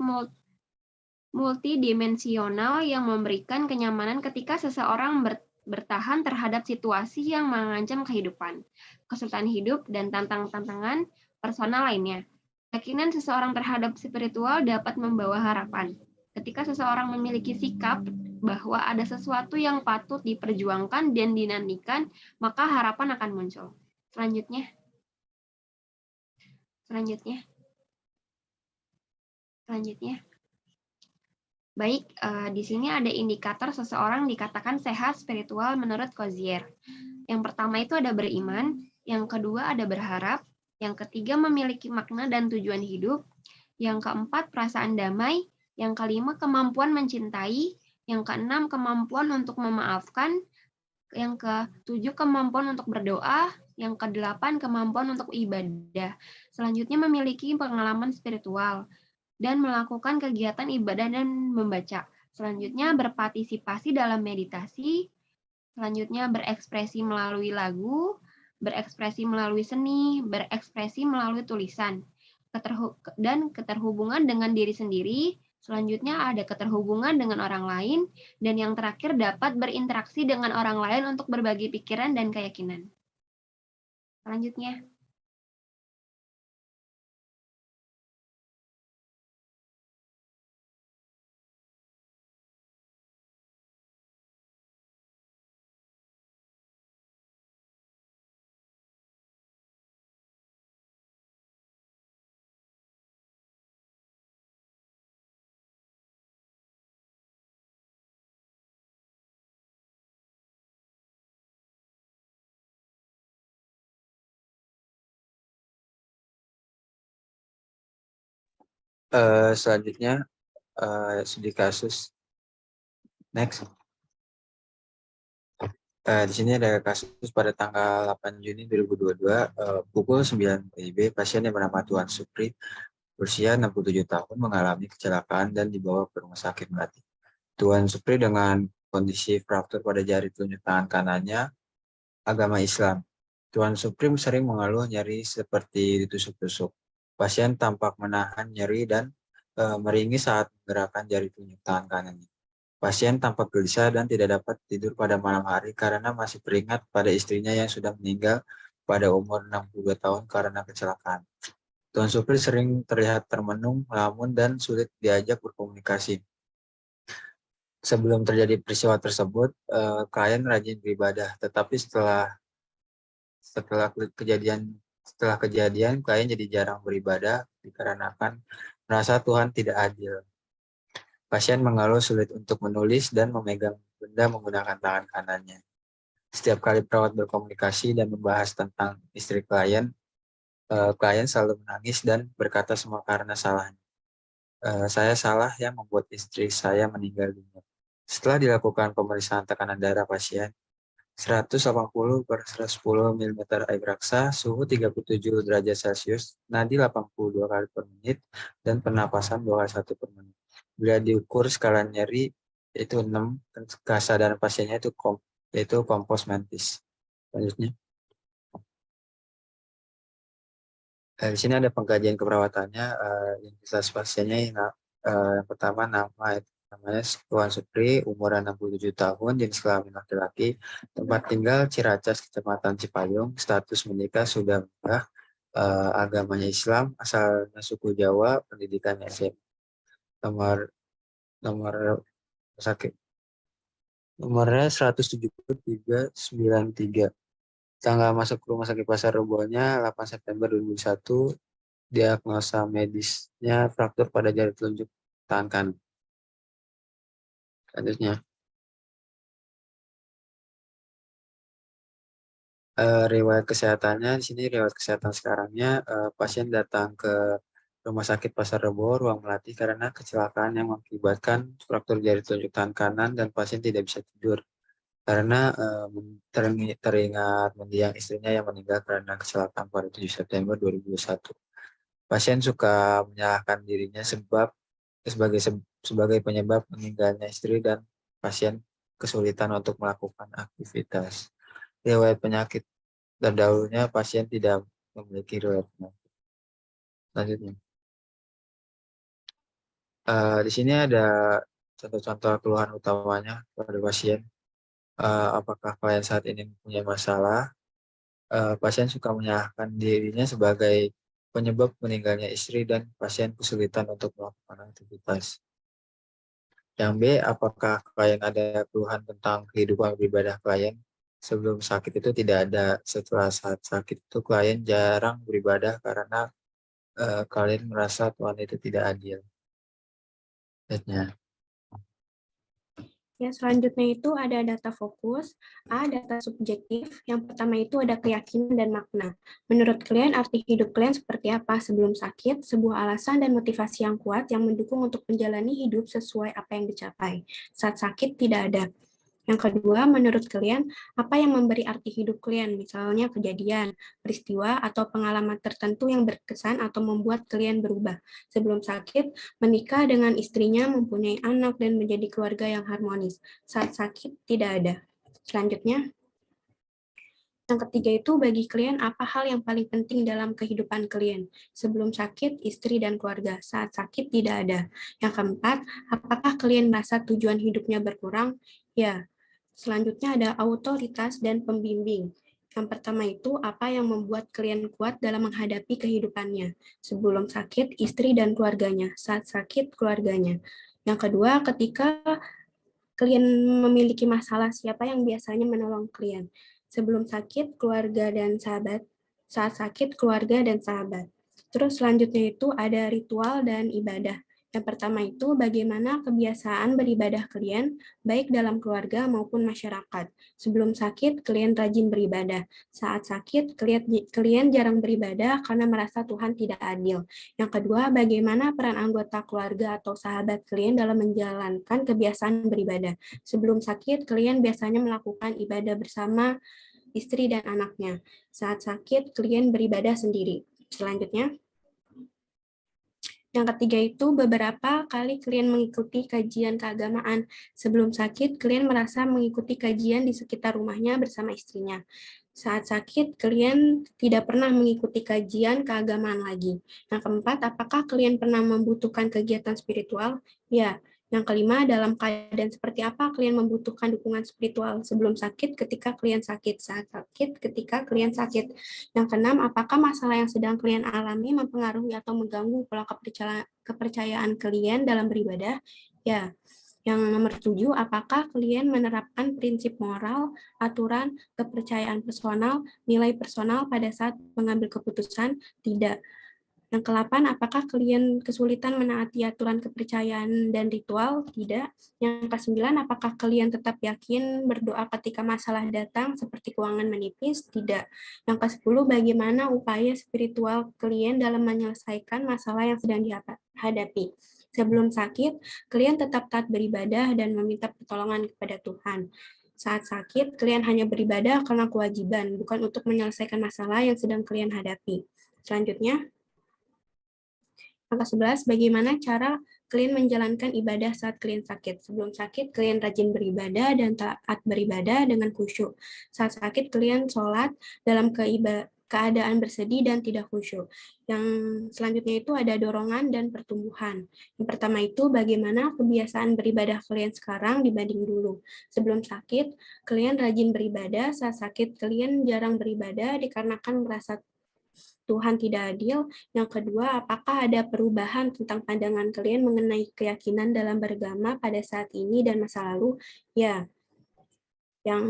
multidimensional yang memberikan kenyamanan ketika seseorang bertahan terhadap situasi yang mengancam kehidupan, kesulitan hidup, dan tantangan personal lainnya. Keyakinan seseorang terhadap spiritual dapat membawa harapan. Ketika seseorang memiliki sikap bahwa ada sesuatu yang patut diperjuangkan dan dinantikan, maka harapan akan muncul. Selanjutnya. Baik, di sini ada indikator seseorang dikatakan sehat spiritual menurut Cozier. Yang pertama itu ada beriman, yang kedua ada berharap, yang ketiga memiliki makna dan tujuan hidup, yang keempat perasaan damai, yang kelima kemampuan mencintai, yang keenam kemampuan untuk memaafkan, yang ketujuh kemampuan untuk berdoa, yang kedelapan kemampuan untuk ibadah. Selanjutnya memiliki pengalaman spiritual dan melakukan kegiatan ibadah dan membaca. Selanjutnya berpartisipasi dalam meditasi. Selanjutnya berekspresi melalui lagu, berekspresi melalui seni, berekspresi melalui tulisan. Dan keterhubungan dengan diri sendiri. Selanjutnya ada keterhubungan dengan orang lain. Dan yang terakhir dapat berinteraksi dengan orang lain untuk berbagi pikiran dan keyakinan. Selanjutnya. Selanjutnya studi kasus. Next. Di sini ada kasus pada tanggal 8 Juni 2022 pukul 9 WIB, pasien yang bernama Tuan Supri berusia 67 tahun mengalami kecelakaan dan dibawa ke rumah sakit Melati. Tuan Supri dengan kondisi fraktur pada jari telunjuk tangan kanannya, agama Islam. Tuan Supri sering mengeluh nyeri seperti ditusuk-tusuk. Pasien tampak menahan nyeri dan meringis saat menggerakkan jari telunjuk tangan kanannya. Pasien tampak gelisah dan tidak dapat tidur pada malam hari karena masih teringat pada istrinya yang sudah meninggal pada umur 62 tahun karena kecelakaan. Tuan Supri sering terlihat termenung, melamun, dan sulit diajak berkomunikasi. Sebelum terjadi peristiwa tersebut, klien rajin beribadah, tetapi setelah kejadian, klien jadi jarang beribadah dikarenakan merasa Tuhan tidak adil. Pasien mengeluh sulit untuk menulis dan memegang benda menggunakan tangan kanannya. Setiap kali perawat berkomunikasi dan membahas tentang istri klien, klien selalu menangis dan berkata semua karena salahnya. Saya salah yang membuat istri saya meninggal dunia. Setelah dilakukan pemeriksaan tekanan darah pasien, 180/110 mm air raksa, suhu 37 derajat Celcius, nadi 82 kali per menit, dan pernapasan 2 kali 1 per menit. Bila diukur skala nyeri itu 6, kesadaran pasiennya yaitu kompos mentis. Selanjutnya. Di sini ada pengkajian keperawatannya. Identitas pasiennya yang pertama namanya Tuan Supri, umur 67 tahun, jenis kelamin laki-laki, tempat tinggal Ciracas, Kecamatan Cipayung, status menikah sudah menikah, agamanya Islam, asalnya suku Jawa, pendidikannya SMA. Nomor nomor sakit. Nomornya 17393. Tanggal masuk rumah sakit Pasar Rebonya 8 September 2001. Diagnosa medisnya fraktur pada jari telunjuk tangan kanan. Selanjutnya, riwayat kesehatannya. Di sini riwayat kesehatan sekarangnya, pasien datang ke Rumah Sakit Pasar Rebo, Ruang Melati karena kecelakaan yang mengakibatkan fraktur jari telunjuk tangan kanan dan pasien tidak bisa tidur karena teringat mendiang istrinya yang meninggal karena kecelakaan pada 7 September 2021. Pasien suka menyalahkan dirinya sebagai penyebab meninggalnya istri dan pasien kesulitan untuk melakukan aktivitas. Riwayat penyakit terdahulunya pasien tidak memiliki riwayat penyakit. Selanjutnya, di sini ada contoh-contoh keluhan utamanya pada pasien. Apakah klien saat ini mempunyai masalah? Pasien suka menyalahkan dirinya sebagai penyebab meninggalnya istri dan pasien kesulitan untuk melakukan aktivitas. Yang B, apakah klien ada keluhan tentang kehidupan beribadah klien? Sebelum sakit itu tidak ada, setelah saat sakit itu klien jarang beribadah karena klien merasa Tuhan itu tidak adil. Selanjutnya. Ya, selanjutnya itu ada data fokus, A, data subjektif. Yang pertama itu ada keyakinan dan makna. Menurut klien, arti hidup klien seperti apa sebelum sakit? Sebuah alasan dan motivasi yang kuat yang mendukung untuk menjalani hidup sesuai apa yang dicapai. Saat sakit tidak ada. Yang kedua, menurut klien, apa yang memberi arti hidup klien? Misalnya kejadian, peristiwa, atau pengalaman tertentu yang berkesan atau membuat klien berubah. Sebelum sakit, menikah dengan istrinya, mempunyai anak, dan menjadi keluarga yang harmonis. Saat sakit, tidak ada. Selanjutnya, yang ketiga itu bagi klien apa hal yang paling penting dalam kehidupan klien? Sebelum sakit, istri dan keluarga. Saat sakit, tidak ada. Yang keempat, apakah klien merasa tujuan hidupnya berkurang? Ya. Selanjutnya ada autoritas dan pembimbing. Yang pertama itu apa yang membuat klien kuat dalam menghadapi kehidupannya. Sebelum sakit, istri dan keluarganya. Saat sakit, keluarganya. Yang kedua, ketika klien memiliki masalah, siapa yang biasanya menolong klien? Sebelum sakit, keluarga dan sahabat. Saat sakit, keluarga dan sahabat. Terus selanjutnya itu ada ritual dan ibadah. Yang pertama itu bagaimana kebiasaan beribadah klien, baik dalam keluarga maupun masyarakat. Sebelum sakit, klien rajin beribadah. Saat sakit, klien jarang beribadah karena merasa Tuhan tidak adil. Yang kedua, bagaimana peran anggota keluarga atau sahabat klien dalam menjalankan kebiasaan beribadah. Sebelum sakit, klien biasanya melakukan ibadah bersama istri dan anaknya. Saat sakit, klien beribadah sendiri. Selanjutnya, yang ketiga itu beberapa kali klien mengikuti kajian keagamaan. Sebelum sakit, klien merasa mengikuti kajian di sekitar rumahnya bersama istrinya. Saat sakit, klien tidak pernah mengikuti kajian keagamaan lagi. Yang keempat, apakah klien pernah membutuhkan kegiatan spiritual? Ya. Yang kelima, dalam keadaan seperti apa klien membutuhkan dukungan spiritual? Sebelum sakit, ketika klien sakit, saat sakit, ketika klien sakit. Yang keenam, apakah masalah yang sedang klien alami mempengaruhi atau mengganggu pola kepercayaan klien dalam beribadah? Ya. Yang nomor 7, apakah klien menerapkan prinsip moral, aturan, kepercayaan personal, nilai personal pada saat mengambil keputusan? Tidak. Yang ke-8, apakah klien kesulitan menaati aturan kepercayaan dan ritual? Tidak. Yang ke-9, apakah klien tetap yakin berdoa ketika masalah datang seperti keuangan menipis? Tidak. Yang ke-10, bagaimana upaya spiritual klien dalam menyelesaikan masalah yang sedang dihadapi? Sebelum sakit, klien tetap taat beribadah dan meminta pertolongan kepada Tuhan. Saat sakit, klien hanya beribadah karena kewajiban, bukan untuk menyelesaikan masalah yang sedang klien hadapi. Selanjutnya, angka 11, bagaimana cara klien menjalankan ibadah saat klien sakit? Sebelum sakit, klien rajin beribadah dan taat beribadah dengan khusyuk. Saat sakit, klien sholat dalam keadaan bersedih dan tidak khusyuk. Yang selanjutnya itu ada dorongan dan pertumbuhan. Yang pertama itu bagaimana kebiasaan beribadah klien sekarang dibanding dulu. Sebelum sakit, klien rajin beribadah. Saat sakit, klien jarang beribadah dikarenakan merasa Tuhan tidak adil? Yang kedua, apakah ada perubahan tentang pandangan kalian mengenai keyakinan dalam beragama pada saat ini dan masa lalu? Ya. Yang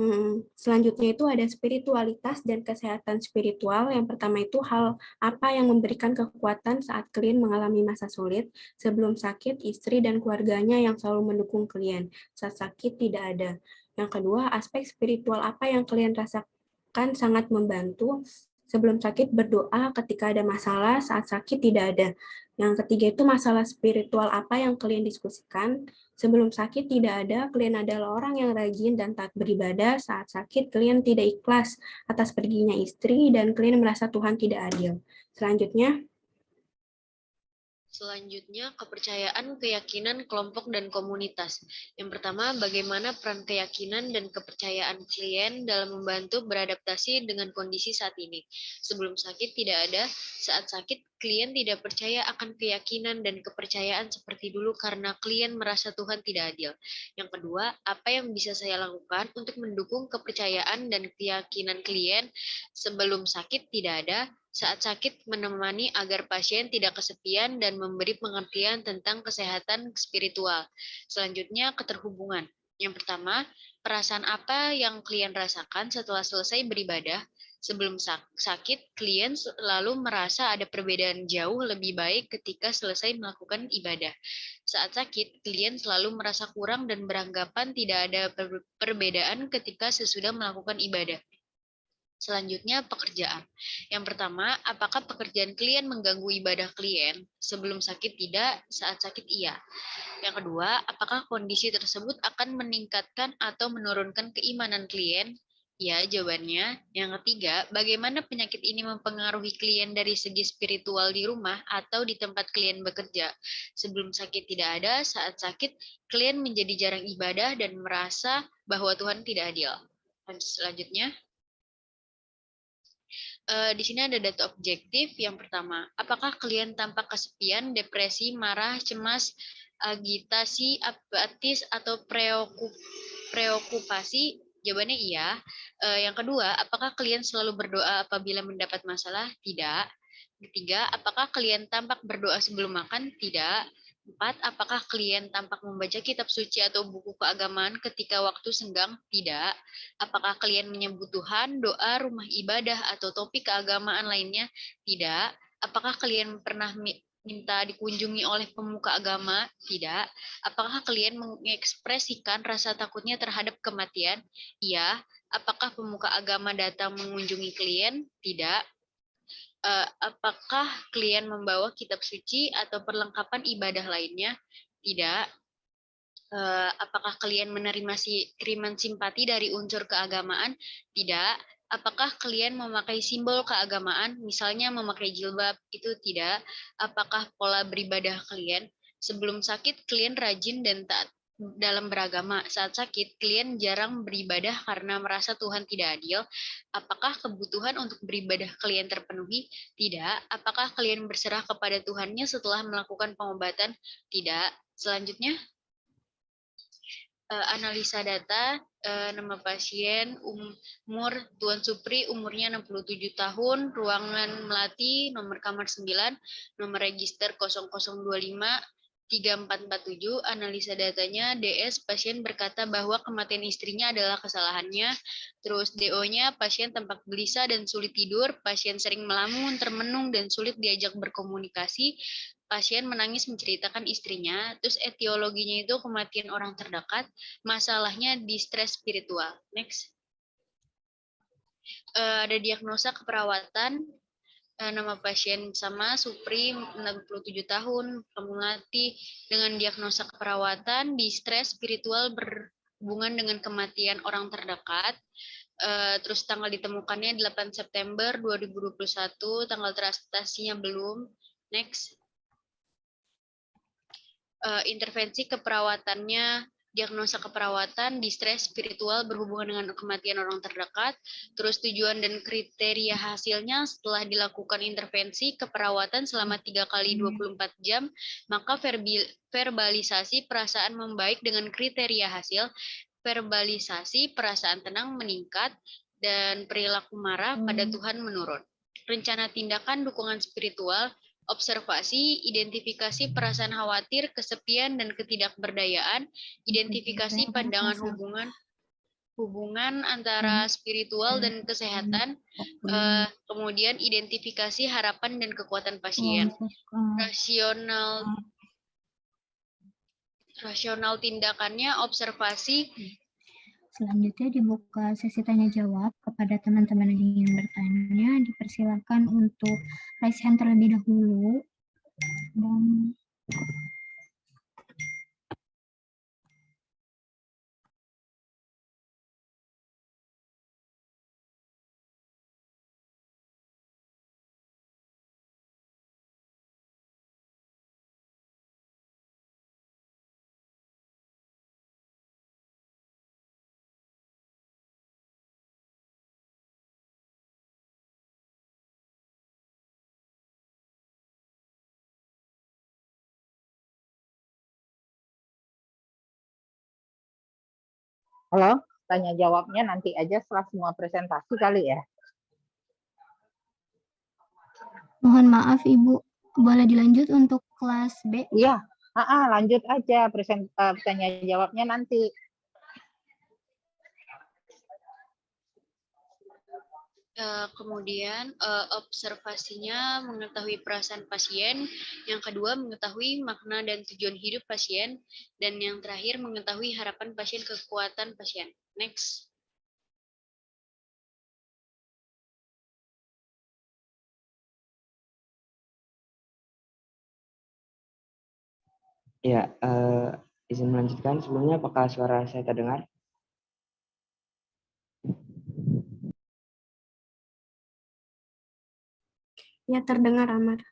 selanjutnya itu ada spiritualitas dan kesehatan spiritual. Yang pertama itu hal apa yang memberikan kekuatan saat kalian mengalami masa sulit. Sebelum sakit, istri dan keluarganya yang selalu mendukung kalian. Saat sakit tidak ada. Yang kedua, aspek spiritual apa yang kalian rasakan sangat membantu. Sebelum sakit berdoa, ketika ada masalah, saat sakit tidak ada. Yang ketiga itu masalah spiritual apa yang kalian diskusikan. Sebelum sakit tidak ada, kalian adalah orang yang rajin dan taat beribadah. Saat sakit, kalian tidak ikhlas atas perginya istri dan kalian merasa Tuhan tidak adil. Selanjutnya, kepercayaan, keyakinan, kelompok, dan komunitas. Yang pertama, bagaimana peran keyakinan dan kepercayaan klien dalam membantu beradaptasi dengan kondisi saat ini. Sebelum sakit tidak ada, saat sakit klien tidak percaya akan keyakinan dan kepercayaan seperti dulu karena klien merasa Tuhan tidak adil. Yang kedua, apa yang bisa saya lakukan untuk mendukung kepercayaan dan keyakinan klien sebelum sakit tidak ada, saat sakit menemani agar pasien tidak kesepian dan memberi pengertian tentang kesehatan spiritual. Selanjutnya, keterhubungan. Yang pertama, perasaan apa yang klien rasakan setelah selesai beribadah? Sebelum sakit, klien selalu merasa ada perbedaan jauh lebih baik ketika selesai melakukan ibadah. Saat sakit, klien selalu merasa kurang dan beranggapan tidak ada perbedaan ketika sesudah melakukan ibadah. Selanjutnya, pekerjaan. Yang pertama, apakah pekerjaan klien mengganggu ibadah klien? Sebelum sakit tidak, saat sakit iya. Yang kedua, apakah kondisi tersebut akan meningkatkan atau menurunkan keimanan klien? Ya, jawabannya. Yang ketiga, bagaimana penyakit ini mempengaruhi klien dari segi spiritual di rumah atau di tempat klien bekerja? Sebelum sakit tidak ada, saat sakit, klien menjadi jarang ibadah dan merasa bahwa Tuhan tidak adil. Selanjutnya, di sini ada data objektif. Yang pertama, apakah klien tampak kesepian, depresi, marah, cemas, agitasi, apatis, atau preokupasi? Jawabannya iya. Yang kedua, apakah klien selalu berdoa apabila mendapat masalah? Tidak. Ketiga, apakah klien tampak berdoa sebelum makan? Tidak. 4. Apakah klien tampak membaca kitab suci atau buku keagamaan ketika waktu senggang? Tidak. Apakah klien menyebut Tuhan, doa, rumah ibadah, atau topik keagamaan lainnya? Tidak. Apakah klien pernah minta dikunjungi oleh pemuka agama? Tidak. Apakah klien mengekspresikan rasa takutnya terhadap kematian? Iya. Apakah pemuka agama datang mengunjungi klien? Tidak. Apakah klien membawa kitab suci atau perlengkapan ibadah lainnya? Tidak. Apakah klien menerima kiriman simpati dari unsur keagamaan? Tidak. Apakah klien memakai simbol keagamaan, misalnya memakai jilbab? Itu tidak. Apakah pola beribadah klien? Sebelum sakit, klien rajin dan taat dalam beragama. Saat sakit, klien jarang beribadah karena merasa Tuhan tidak adil. Apakah kebutuhan untuk beribadah klien terpenuhi? Tidak. Apakah klien berserah kepada Tuhannya setelah melakukan pengobatan? Tidak. Selanjutnya, analisa data, nama pasien, umur Tuan Supri, umurnya 67 tahun, ruangan Melati, nomor kamar 9, nomor register 0025, 3447, analisa datanya, DS, pasien berkata bahwa kematian istrinya adalah kesalahannya, terus DO-nya, pasien tampak gelisah dan sulit tidur, pasien sering melamun, termenung, dan sulit diajak berkomunikasi, pasien menangis menceritakan istrinya, terus etiologinya itu kematian orang terdekat, masalahnya di stres spiritual. Next. Ada diagnosa keperawatan, nama pasien sama, Supri, 67 tahun, Melati, dengan diagnosa keperawatan, di stres spiritual berhubungan dengan kematian orang terdekat. Terus tanggal ditemukannya 8 September 2021, tanggal transaksinya belum. Next. Intervensi keperawatannya, diagnosa keperawatan, distres spiritual berhubungan dengan kematian orang terdekat, terus tujuan dan kriteria hasilnya setelah dilakukan intervensi keperawatan selama 3 kali 24 jam, maka verbalisasi perasaan membaik dengan kriteria hasil, verbalisasi perasaan tenang meningkat, dan perilaku marah pada Tuhan menurun. rencana tindakan dukungan spiritual, observasi, identifikasi perasaan khawatir, kesepian, dan ketidakberdayaan, identifikasi pandangan hubungan antara spiritual dan kesehatan, kemudian identifikasi harapan dan kekuatan pasien, rasional tindakannya, observasi. Selanjutnya dibuka sesi tanya jawab. Kepada teman-teman yang ingin bertanya, dipersilakan untuk raise hand terlebih dahulu. Dan Halo, tanya jawabnya nanti aja setelah semua presentasi kali ya. mohon maaf Ibu, boleh dilanjut untuk kelas B? Iya, lanjut aja tanya jawabnya nanti. Kemudian observasinya mengetahui perasaan pasien, yang kedua mengetahui makna dan tujuan hidup pasien, dan yang terakhir mengetahui harapan pasien, kekuatan pasien. Next. Ya, izin melanjutkan. Sebelumnya apakah suara saya terdengar? Ya, terdengar, Amar.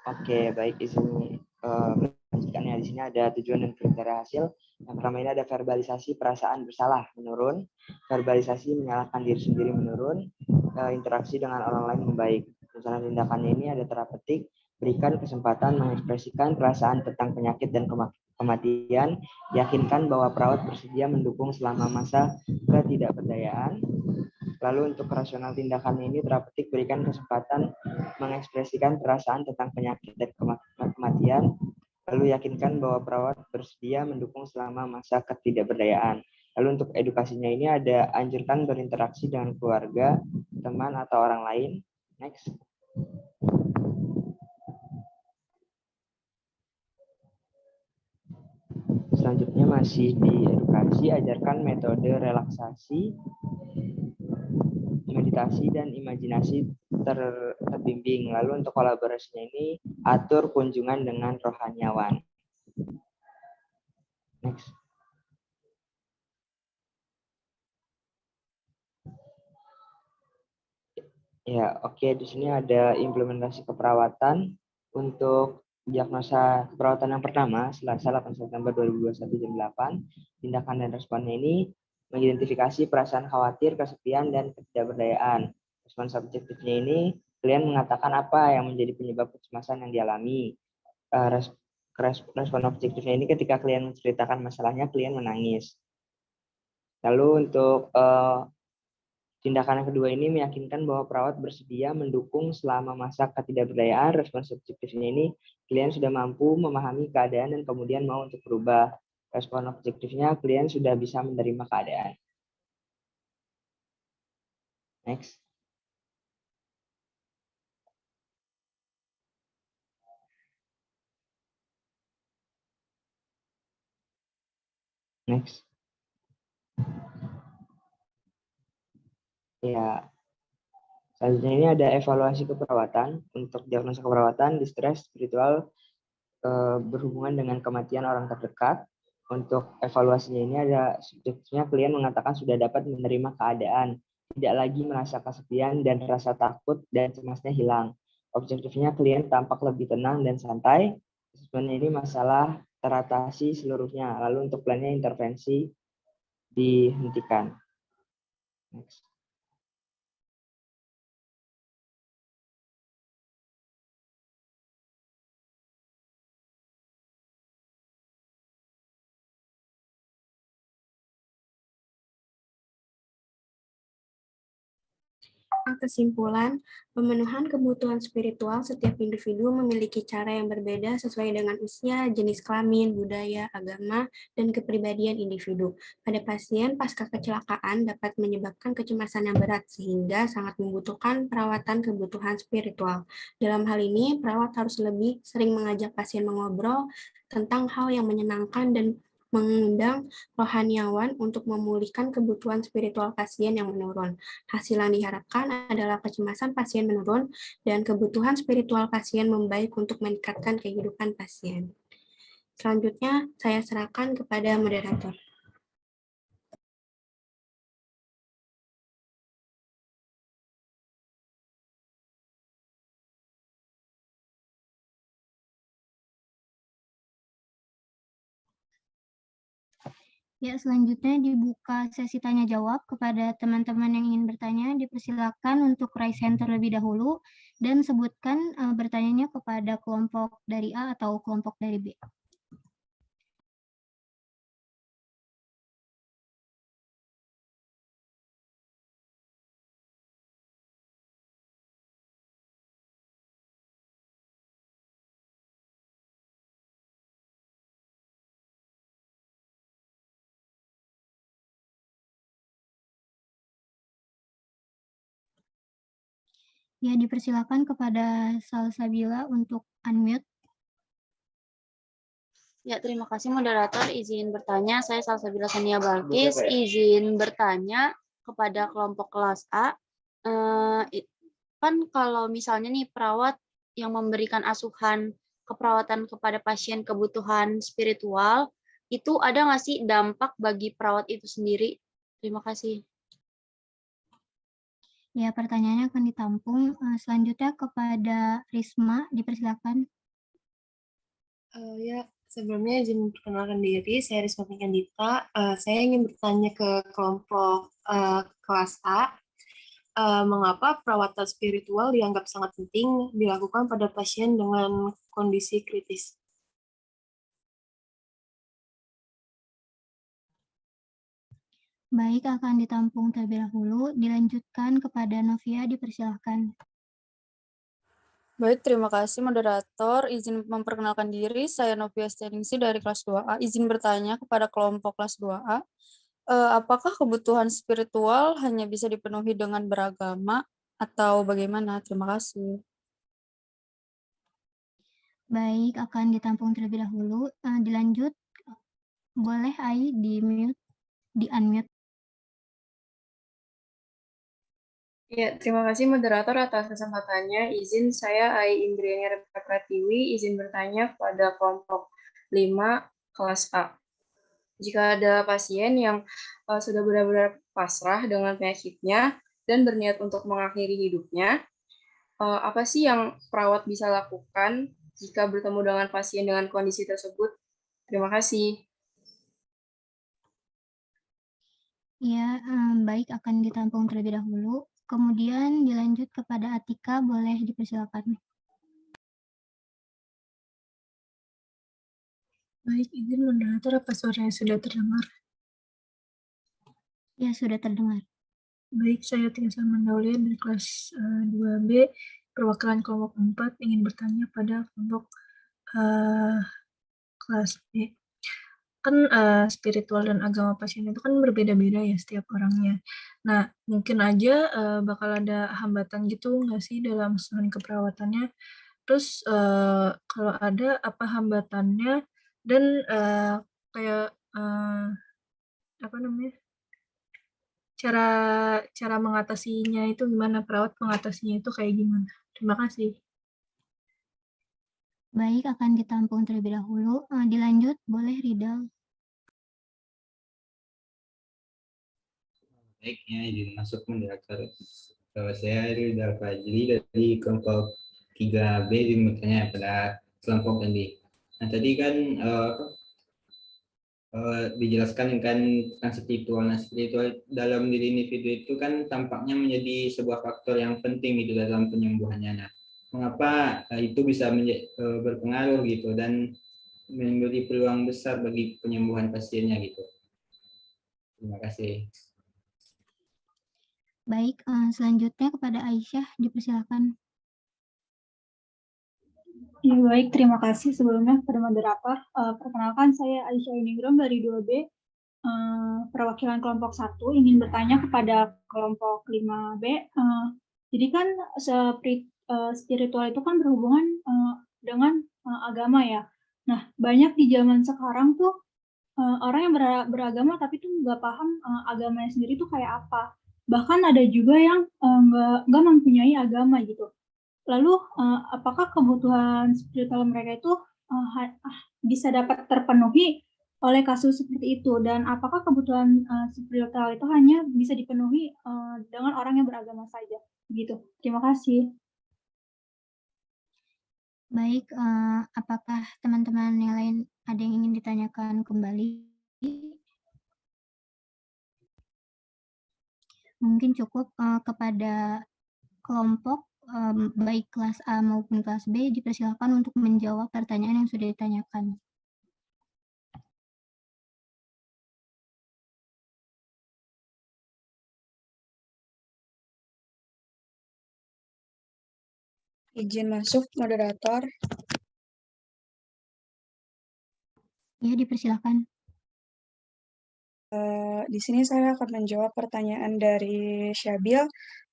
Oke, baik, izin melanjutkan ya. Di sini ada tujuan dan kriteria hasil. Yang pertama ini ada verbalisasi perasaan bersalah menurun, verbalisasi menyalahkan diri sendiri menurun, interaksi dengan orang lain membaik. Rencana tindakannya ini ada terapeutik, berikan kesempatan mengekspresikan perasaan tentang penyakit dan kematian, yakinkan bahwa perawat bersedia mendukung selama masa ketidakberdayaan. Lalu untuk rasional tindakannya ini terapeutik, berikan kesempatan mengekspresikan perasaan tentang penyakit dan kematian, lalu yakinkan bahwa perawat bersedia mendukung selama masa ketidakberdayaan. Lalu untuk edukasinya ini ada anjurkan berinteraksi dengan keluarga, teman, atau orang lain. Next. Selanjutnya masih di edukasi, ajarkan metode relaksasi, meditasi, dan imajinasi terbimbing. Lalu untuk kolaborasinya ini atur kunjungan dengan rohaniawan. Next. Ya, oke. Di sini ada implementasi keperawatan untuk diagnosa keperawatan yang pertama, Selasa 8 September 2021 jam 8. Tindakan dan responnya ini mengidentifikasi perasaan khawatir, kesepian, dan ketidakberdayaan. Respon subjektifnya ini, klien mengatakan apa yang menjadi penyebab kecemasan yang dialami. Respon objektifnya ini ketika klien menceritakan masalahnya, klien menangis. Lalu untuk tindakan yang kedua ini meyakinkan bahwa perawat bersedia mendukung selama masa ketidakberdayaan. Respon subjektifnya ini, klien sudah mampu memahami keadaan dan kemudian mau untuk berubah. Respon objektifnya, klien sudah bisa menerima keadaan. Next. Next. Ya, selanjutnya ini ada evaluasi keperawatan. Untuk diagnosa keperawatan, distres spiritual berhubungan dengan kematian orang terdekat. Untuk evaluasinya ini ada subjektifnya, klien mengatakan sudah dapat menerima keadaan, tidak lagi merasa kesepian dan rasa takut dan cemasnya hilang. Objektifnya, klien tampak lebih tenang dan santai. Sebenarnya ini masalah teratasi seluruhnya. Lalu untuk plannya intervensi dihentikan. Next. Kesimpulan, pemenuhan kebutuhan spiritual setiap individu memiliki cara yang berbeda sesuai dengan usia, jenis kelamin, budaya, agama, dan kepribadian individu. Pada pasien pasca kecelakaan dapat menyebabkan kecemasan yang berat sehingga sangat membutuhkan perawatan kebutuhan spiritual. Dalam hal ini, perawat harus lebih sering mengajak pasien mengobrol tentang hal yang menyenangkan dan mengundang rohaniawan untuk memulihkan kebutuhan spiritual pasien yang menurun. Hasil yang diharapkan adalah kecemasan pasien menurun dan kebutuhan spiritual pasien membaik untuk meningkatkan kehidupan pasien. Selanjutnya, saya serahkan kepada moderator. Ya, selanjutnya dibuka sesi tanya jawab kepada teman-teman yang ingin bertanya. Dipersilakan untuk raise hand terlebih dahulu dan sebutkan bertanyanya kepada kelompok dari A atau kelompok dari B. Ya, dipersilakan kepada Salsabila untuk unmute. Ya, terima kasih moderator. Izin bertanya, saya Salsabila Sania Balkis. Izin bertanya kepada kelompok kelas A. Kan kalau misalnya nih perawat yang memberikan asuhan keperawatan kepada pasien kebutuhan spiritual, itu ada nggak sih dampak bagi perawat itu sendiri? Terima kasih. Ya, pertanyaannya akan ditampung. Selanjutnya kepada Risma, dipersilakan. Ya, sebelumnya izin memperkenalkan diri, saya Risma Pikandita. Saya ingin bertanya ke kelompok kelas A. Mengapa perawatan spiritual dianggap sangat penting dilakukan pada pasien dengan kondisi kritis? Baik, akan ditampung terlebih dahulu. Dilanjutkan kepada Novia, dipersilahkan. Baik, terima kasih moderator. Izin memperkenalkan diri, saya Novia Steningsi dari kelas 2A. Izin bertanya kepada kelompok kelas 2A. Apakah kebutuhan spiritual hanya bisa dipenuhi dengan beragama atau bagaimana? Terima kasih. Baik, akan ditampung terlebih dahulu. Dilanjut, boleh Ai di-unmute. Ya, terima kasih moderator atas kesempatannya. Izin saya Ai Indriani Rebecca Pratiwi, izin bertanya kepada kelompok 5 kelas A. Jika ada pasien yang sudah benar-benar pasrah dengan penyakitnya dan berniat untuk mengakhiri hidupnya, apa sih yang perawat bisa lakukan jika bertemu dengan pasien dengan kondisi tersebut? Terima kasih. Ya, baik, akan ditampung terlebih dahulu. Kemudian dilanjut kepada Atika, boleh dipersilakan. Baik, izin moderator, apa suaranya sudah terdengar? Ya, sudah terdengar. Baik, saya Tiasa Mandaulian dari kelas 2B, perwakilan kelompok 4, ingin bertanya pada kelompok kelas B. Kan spiritual dan agama pasien itu kan berbeda-beda ya setiap orangnya. Nah, mungkin aja bakal ada hambatan gitu nggak sih dalam asuhan keperawatannya? Terus kalau ada apa hambatannya dan kayak apa namanya? Cara mengatasinya itu gimana? Perawat mengatasinya itu kayak gimana? Terima kasih. Baik, akan ditampung terlebih dahulu. Dilanjut, boleh Ridal. Baik, ya, izin masuk moderator. Saya Ridal Fajri dari kelompok 3B, izin bertanya pada kelompok tadi. Nah, tadi kan dijelaskan kan tentang spiritual. Nah, spiritual dalam diri individu itu kan tampaknya menjadi sebuah faktor yang penting gitu dalam penyembuhannya. Nah, mengapa itu bisa berpengaruh gitu dan memberi peluang besar bagi penyembuhan pasiennya gitu. Terima kasih. Baik, selanjutnya kepada Aisyah, dipersilakan. Ya, baik, terima kasih sebelumnya kepada moderator. Perkenalkan, saya Aisyah Iningrum dari 2B, perwakilan kelompok 1, ingin bertanya kepada kelompok 5B. Jadi kan spiritual itu kan berhubungan dengan agama ya. Nah, banyak di zaman sekarang tuh orang yang beragama tapi tuh nggak paham agamanya sendiri tuh kayak apa. Bahkan ada juga yang nggak mempunyai agama gitu. Lalu apakah kebutuhan spiritual mereka itu bisa dapat terpenuhi oleh kasus seperti itu, dan apakah kebutuhan spiritual itu hanya bisa dipenuhi dengan orang yang beragama saja? Gitu. Terima kasih. Baik, apakah teman-teman yang lain ada yang ingin ditanyakan kembali? Mungkin cukup kepada kelompok baik kelas A maupun kelas B, dipersilakan untuk menjawab pertanyaan yang sudah ditanyakan. Izin masuk, moderator. Ya, dipersilakan. Di sini saya akan menjawab pertanyaan dari Syabil.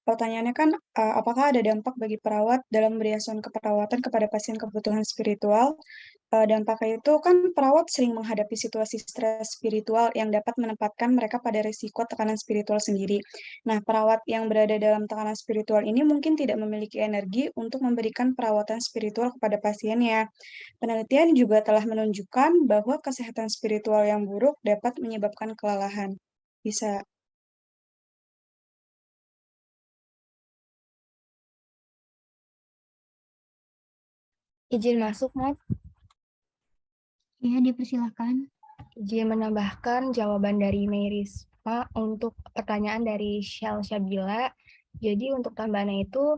Pertanyaannya kan, apakah ada dampak bagi perawat dalam memberi asuhan keperawatan kepada pasien kebutuhan spiritual? Dampaknya itu kan perawat sering menghadapi situasi stres spiritual yang dapat menempatkan mereka pada risiko tekanan spiritual sendiri. Nah, perawat yang berada dalam tekanan spiritual ini mungkin tidak memiliki energi untuk memberikan perawatan spiritual kepada pasiennya. Penelitian juga telah menunjukkan bahwa kesehatan spiritual yang buruk dapat menyebabkan kelelahan. Bisa. Izin masuk, Mat. Ya, dipersilakan. Izin menambahkan jawaban dari Merisma untuk pertanyaan dari Shell Syabila. Jadi untuk tambahannya itu,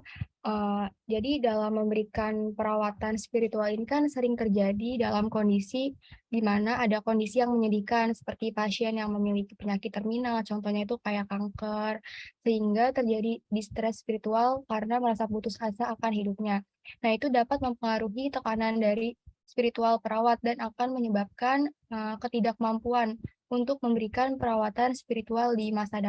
jadi dalam memberikan perawatan spiritual ini kan sering terjadi dalam kondisi di mana ada kondisi yang menyedihkan seperti pasien yang memiliki penyakit terminal, contohnya itu kayak kanker, sehingga terjadi distres spiritual karena merasa putus asa akan hidupnya. Nah, itu dapat mempengaruhi tekanan dari spiritual perawat dan akan menyebabkan ketidakmampuan untuk memberikan perawatan spiritual di masa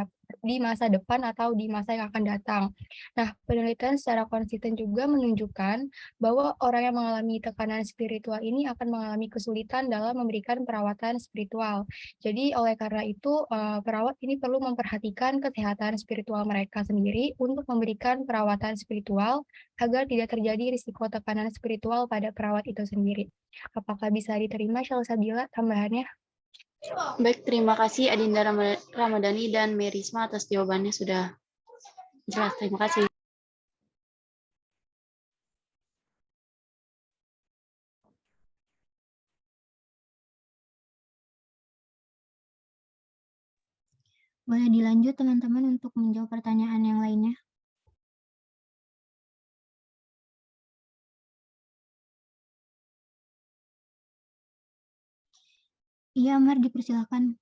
depan atau di masa yang akan datang. Nah, penelitian secara konsisten juga menunjukkan bahwa orang yang mengalami tekanan spiritual ini akan mengalami kesulitan dalam memberikan perawatan spiritual. Jadi, oleh karena itu, perawat ini perlu memperhatikan kesehatan spiritual mereka sendiri untuk memberikan perawatan spiritual agar tidak terjadi risiko tekanan spiritual pada perawat itu sendiri. Apakah bisa diterima, Syalsabila, tambahannya? Baik, terima kasih Adinda Ramadhani dan Merisma atas jawabannya sudah jelas. Terima kasih. Boleh dilanjut teman-teman untuk menjawab pertanyaan yang lainnya. Iya, Mar, dipersilakan.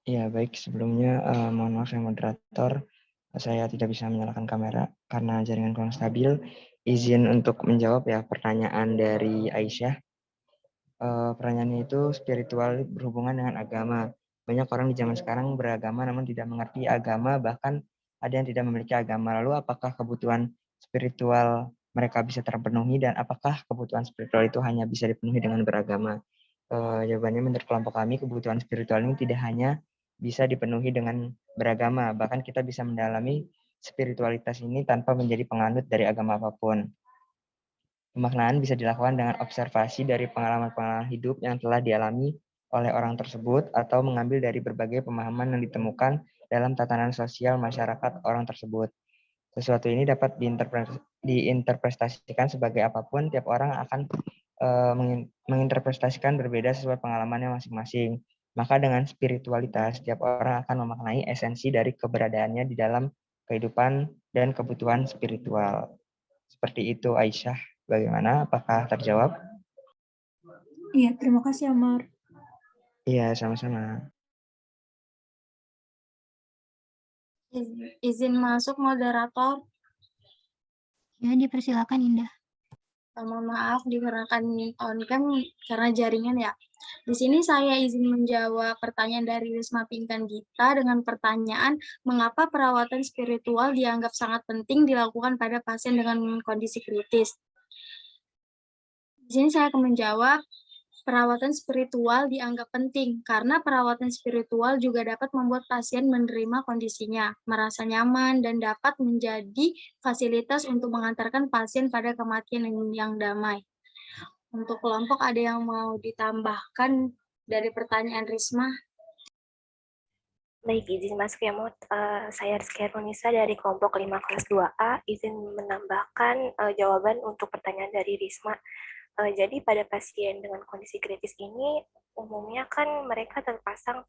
Ya, baik. Sebelumnya, mohon maaf ya moderator, saya tidak bisa menyalakan kamera karena jaringan kurang stabil. Izin untuk menjawab ya pertanyaan dari Aisyah. Pertanyaannya itu spiritual berhubungan dengan agama. Banyak orang di zaman sekarang beragama namun tidak mengerti agama, bahkan ada yang tidak memiliki agama. Lalu apakah kebutuhan spiritual mereka bisa terpenuhi dan apakah kebutuhan spiritual itu hanya bisa dipenuhi dengan beragama? Jawabannya menurut kelompok kami, kebutuhan spiritual ini tidak hanya bisa dipenuhi dengan beragama, bahkan kita bisa mendalami spiritualitas ini tanpa menjadi penganut dari agama apapun. Pemaknaan bisa dilakukan dengan observasi dari pengalaman-pengalaman hidup yang telah dialami oleh orang tersebut atau mengambil dari berbagai pemahaman yang ditemukan dalam tatanan sosial masyarakat orang tersebut. Sesuatu ini dapat diinterpretasikan sebagai apapun, tiap orang akan menginterpretasikan berbeda sesuai pengalamannya masing-masing. Maka dengan spiritualitas, tiap orang akan memaknai esensi dari keberadaannya di dalam kehidupan dan kebutuhan spiritual. Seperti itu, Aisyah. Bagaimana? Apakah terjawab? Iya, terima kasih, Amar. Iya, sama-sama. Izin masuk moderator. Ya, dipersilakan Indah. Mohon maaf dikarenakan on cam karena jaringan ya. Di sini saya izin menjawab pertanyaan dari Risma Pinkan Gita dengan pertanyaan mengapa perawatan spiritual dianggap sangat penting dilakukan pada pasien dengan kondisi kritis. Di sini saya akan menjawab perawatan spiritual dianggap penting karena perawatan spiritual juga dapat membuat pasien menerima kondisinya, merasa nyaman, dan dapat menjadi fasilitas untuk mengantarkan pasien pada kematian yang damai. Untuk kelompok ada yang mau ditambahkan dari pertanyaan Risma? Baik, izin masuk ya, Mut. Saya Rizky Hermonisa dari kelompok 5 kelas 2A, izin menambahkan jawaban untuk pertanyaan dari Risma. Jadi pada pasien dengan kondisi kritis ini, umumnya kan mereka terpasang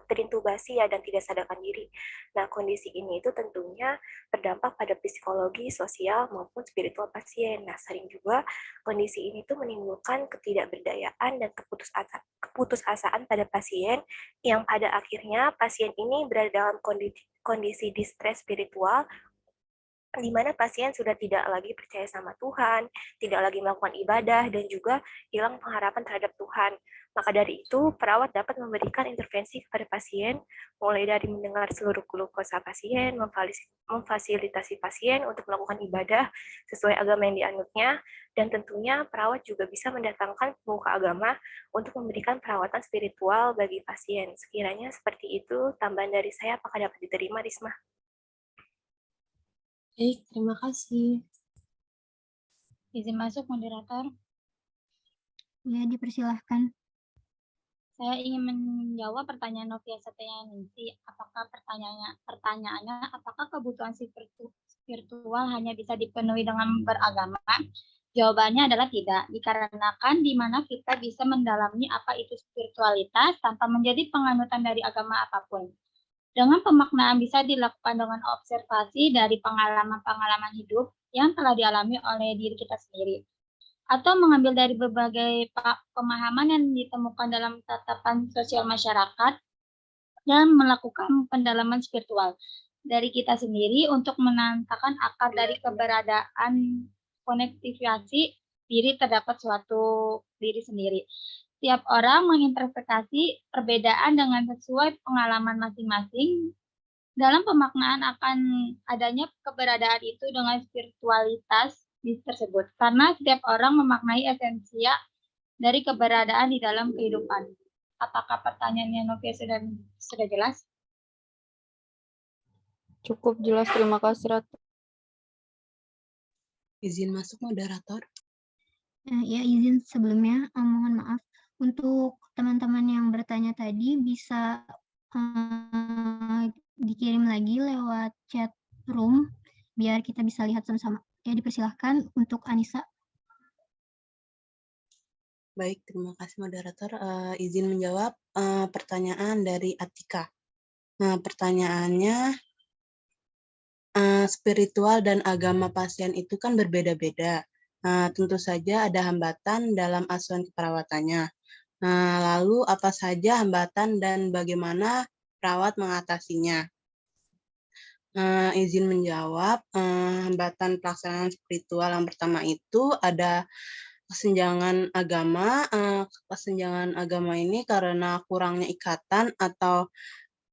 terintubasi ya dan tidak sadarkan diri. Nah, kondisi ini itu tentunya berdampak pada psikologi, sosial, maupun spiritual pasien. Nah, sering juga kondisi ini tuh menimbulkan ketidakberdayaan dan keputusasaan pada pasien, yang pada akhirnya pasien ini berada dalam kondisi distress spiritual, di mana pasien sudah tidak lagi percaya sama Tuhan, tidak lagi melakukan ibadah, dan juga hilang pengharapan terhadap Tuhan. Maka dari itu, perawat dapat memberikan intervensi kepada pasien, mulai dari mendengar seluruh keluh kesah pasien, memfasilitasi pasien untuk melakukan ibadah sesuai agama yang dianutnya, dan tentunya perawat juga bisa mendatangkan pemuka agama untuk memberikan perawatan spiritual bagi pasien. Sekiranya seperti itu, tambahan dari saya apakah dapat diterima, Risma? Baik, terima kasih. Izin masuk, moderator. Ya, dipersilahkan. Saya ingin menjawab pertanyaan Novia Setianingsi. Apakah pertanyaannya, apakah kebutuhan spiritual hanya bisa dipenuhi dengan beragama? Jawabannya adalah tidak, dikarenakan di mana kita bisa mendalami apa itu spiritualitas tanpa menjadi penganutan dari agama apapun. Dengan pemaknaan bisa dilakukan dengan observasi dari pengalaman-pengalaman hidup yang telah dialami oleh diri kita sendiri, atau mengambil dari berbagai pemahaman yang ditemukan dalam tatapan sosial masyarakat dan melakukan pendalaman spiritual dari kita sendiri untuk menantakan akar dari keberadaan konektivitas diri terdapat suatu diri sendiri. Setiap orang menginterpretasi perbedaan dengan sesuai pengalaman masing-masing dalam pemaknaan akan adanya keberadaan itu dengan spiritualitas tersebut, karena setiap orang memaknai esensia dari keberadaan di dalam kehidupan. Apakah pertanyaannya Novia sudah jelas? Cukup jelas, terima kasih Ratu. Izin masuk moderator. Ya, izin sebelumnya, mohon maaf. Untuk teman-teman yang bertanya tadi bisa dikirim lagi lewat chat room biar kita bisa lihat sama-sama. Ya, dipersilahkan untuk Anissa. Baik, terima kasih moderator. Izin menjawab pertanyaan dari Atika. Nah, pertanyaannya, spiritual dan agama pasien itu kan berbeda-beda. Tentu saja ada hambatan dalam asuhan keperawatannya. Lalu apa saja hambatan dan bagaimana perawat mengatasinya? Izin menjawab, hambatan pelaksanaan spiritual yang pertama itu ada kesenjangan agama. Kesenjangan agama ini karena kurangnya ikatan atau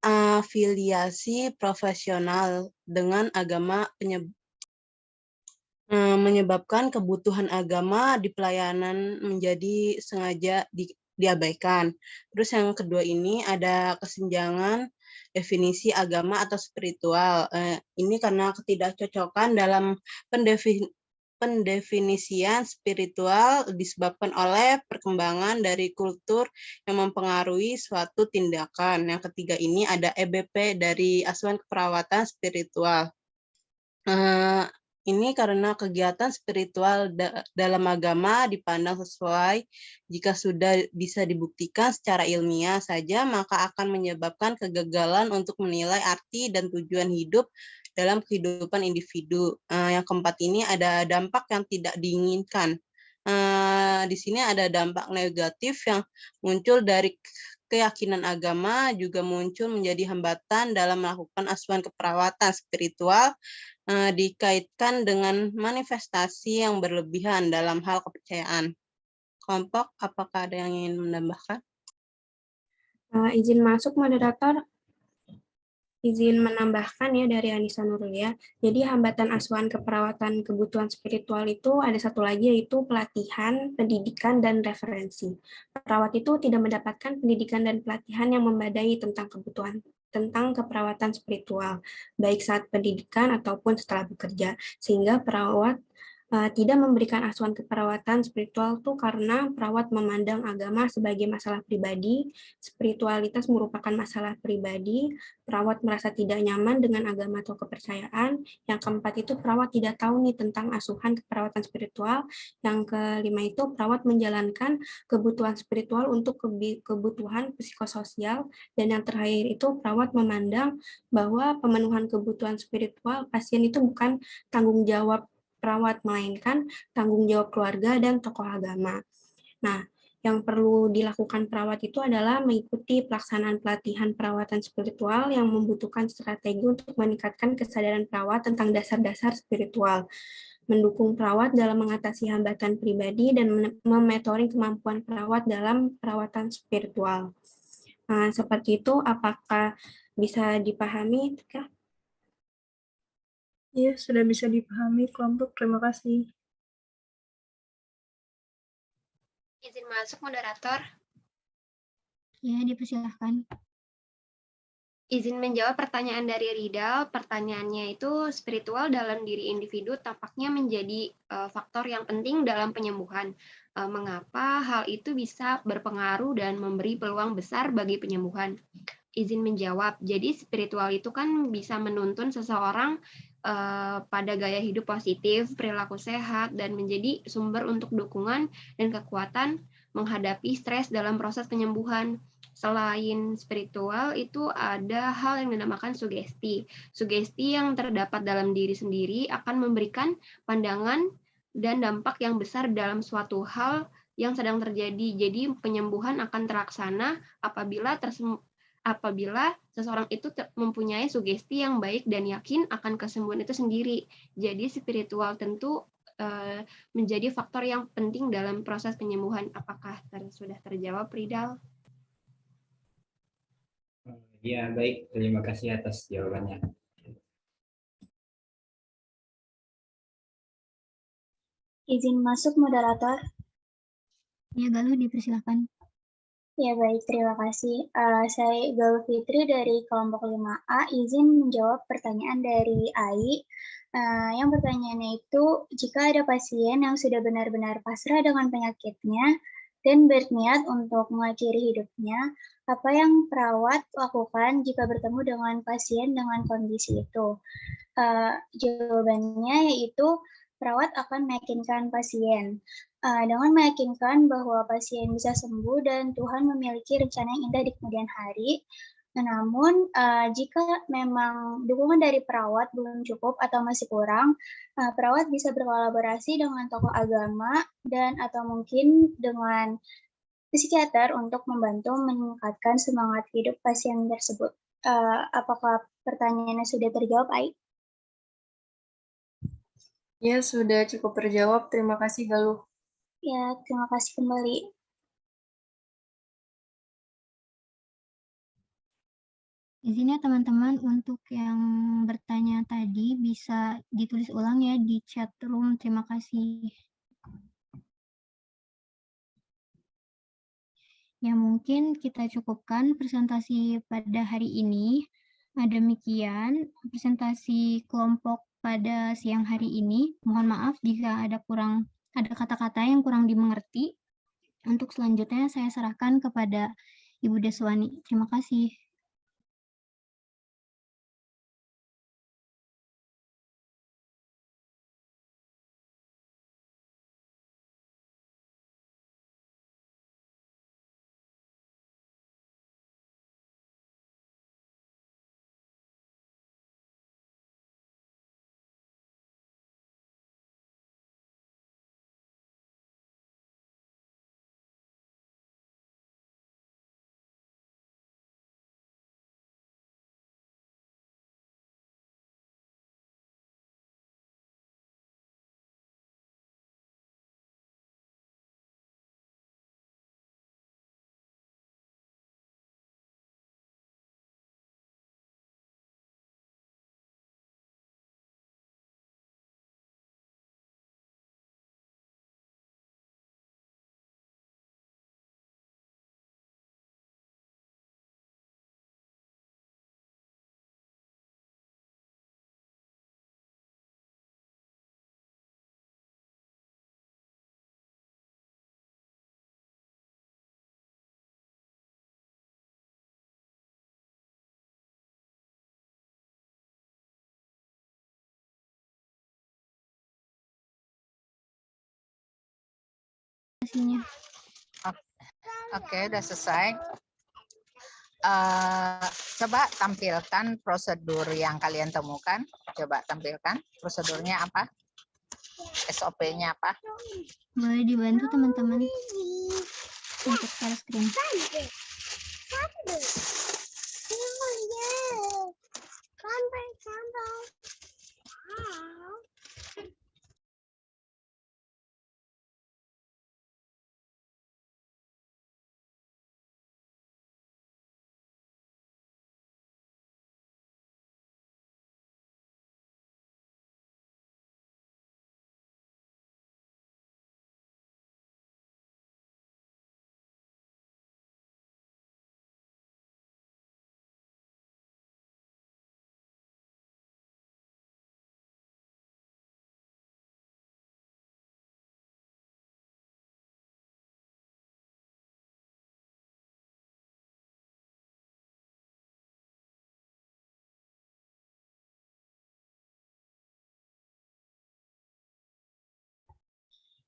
afiliasi profesional dengan agama menyebabkan kebutuhan agama di pelayanan menjadi sengaja diabaikan. Terus yang kedua ini ada kesenjangan definisi agama atau spiritual. Ini karena ketidakcocokan dalam pendefinisian spiritual disebabkan oleh perkembangan dari kultur yang mempengaruhi suatu tindakan. Yang ketiga ini ada EBP dari asuhan keperawatan spiritual. Ini karena kegiatan spiritual dalam agama dipandang sesuai jika sudah bisa dibuktikan secara ilmiah saja, maka akan menyebabkan kegagalan untuk menilai arti dan tujuan hidup dalam kehidupan individu. Yang keempat ini ada dampak yang tidak diinginkan. Di sini ada dampak negatif yang muncul dari keyakinan agama juga muncul menjadi hambatan dalam melakukan asuhan keperawatan spiritual dikaitkan dengan manifestasi yang berlebihan dalam hal kepercayaan. Kelompok, apakah ada yang ingin menambahkan? Izin masuk, moderator. Izin menambahkan ya dari Anissa Nurulia. Jadi hambatan asuhan keperawatan kebutuhan spiritual itu ada satu lagi, yaitu pelatihan, pendidikan, dan referensi. Perawat itu tidak mendapatkan pendidikan dan pelatihan yang memadai tentang keperawatan spiritual, baik saat pendidikan ataupun setelah bekerja, sehingga perawat tidak memberikan asuhan keperawatan spiritual itu karena perawat memandang agama sebagai masalah pribadi, spiritualitas merupakan masalah pribadi, perawat merasa tidak nyaman dengan agama atau kepercayaan, yang keempat itu perawat tidak tahu nih tentang asuhan keperawatan spiritual, yang kelima itu perawat menjalankan kebutuhan spiritual untuk kebutuhan psikososial, dan yang terakhir itu perawat memandang bahwa pemenuhan kebutuhan spiritual pasien itu bukan tanggung jawab perawat, melainkan tanggung jawab keluarga dan tokoh agama. Nah, yang perlu dilakukan perawat itu adalah mengikuti pelaksanaan pelatihan perawatan spiritual yang membutuhkan strategi untuk meningkatkan kesadaran perawat tentang dasar-dasar spiritual, mendukung perawat dalam mengatasi hambatan pribadi, dan mementoring kemampuan perawat dalam perawatan spiritual. Nah, seperti itu, apakah bisa dipahami? Iya, sudah bisa dipahami kelompok. Terima kasih. Izin masuk, moderator. Ya, dipersilahkan. Izin menjawab pertanyaan dari Ridal. Pertanyaannya itu, spiritual dalam diri individu tampaknya menjadi faktor yang penting dalam penyembuhan. Mengapa hal itu bisa berpengaruh dan memberi peluang besar bagi penyembuhan? Izin menjawab. Jadi spiritual itu kan bisa menuntun seseorang pada gaya hidup positif, perilaku sehat, dan menjadi sumber untuk dukungan dan kekuatan menghadapi stres dalam proses penyembuhan. Selain spiritual, itu ada hal yang dinamakan sugesti. Sugesti yang terdapat dalam diri sendiri akan memberikan pandangan dan dampak yang besar dalam suatu hal yang sedang terjadi. Jadi penyembuhan akan terlaksana apabila seseorang itu mempunyai sugesti yang baik dan yakin akan kesembuhan itu sendiri. Jadi spiritual tentu menjadi faktor yang penting dalam proses penyembuhan. Apakah sudah terjawab, Ridal? Ya, baik. Terima kasih atas jawabannya. Izin masuk, moderator. Ya, Galuh, dipersilahkan. Ya, baik. Terima kasih. Saya Galuh Fitri dari kelompok 5A, izin menjawab pertanyaan dari AI. Yang pertanyaannya itu, jika ada pasien yang sudah benar-benar pasrah dengan penyakitnya dan berniat untuk mengakhiri hidupnya, apa yang perawat lakukan jika bertemu dengan pasien dengan kondisi itu? Jawabannya yaitu perawat akan meyakinkan pasien dengan meyakinkan bahwa pasien bisa sembuh dan Tuhan memiliki rencana yang indah di kemudian hari. Namun, jika memang dukungan dari perawat belum cukup atau masih kurang, perawat bisa berkolaborasi dengan tokoh agama dan atau mungkin dengan psikiater untuk membantu meningkatkan semangat hidup pasien tersebut. Apakah pertanyaannya sudah terjawab, Ai? Ya, sudah cukup terjawab. Terima kasih, Galuh. Ya, terima kasih kembali. Izin ya teman-teman, untuk yang bertanya tadi bisa ditulis ulang ya di chat room. Terima kasih. Ya, mungkin kita cukupkan presentasi pada hari ini. Demikian presentasi kelompok pada siang hari ini. Mohon maaf jika ada kata-kata yang kurang dimengerti. Untuk selanjutnya saya serahkan kepada Ibu Deswani. Terima kasih. presentasinya. Oke, udah selesai. Coba tampilkan prosedur yang kalian temukan. Coba tampilkan prosedurnya apa? SOP-nya apa? Boleh dibantu teman-teman untuk share screen.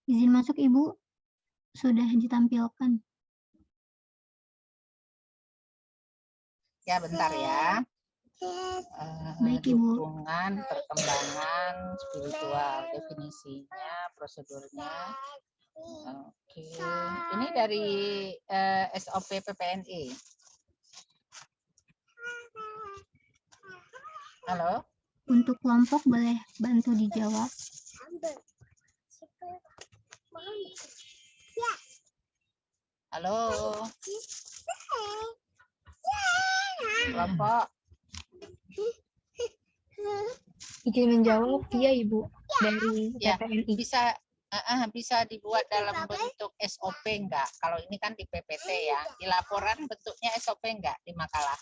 Izin masuk, Ibu. Sudah ditampilkan. Ya, bentar ya. Baik, Ibu. Dukungan, perkembangan spiritual, definisinya, prosedurnya. Oke, ini dari SOP PPNI. Halo? Untuk kelompok boleh bantu dijawab. Halo? Kelompok? Izin menjawab, iya Ibu, dari Ya, PPNI. bisa dibuat dalam bentuk SOP enggak? Kalau ini kan di PPT ya. Di laporan bentuknya SOP enggak di makalah?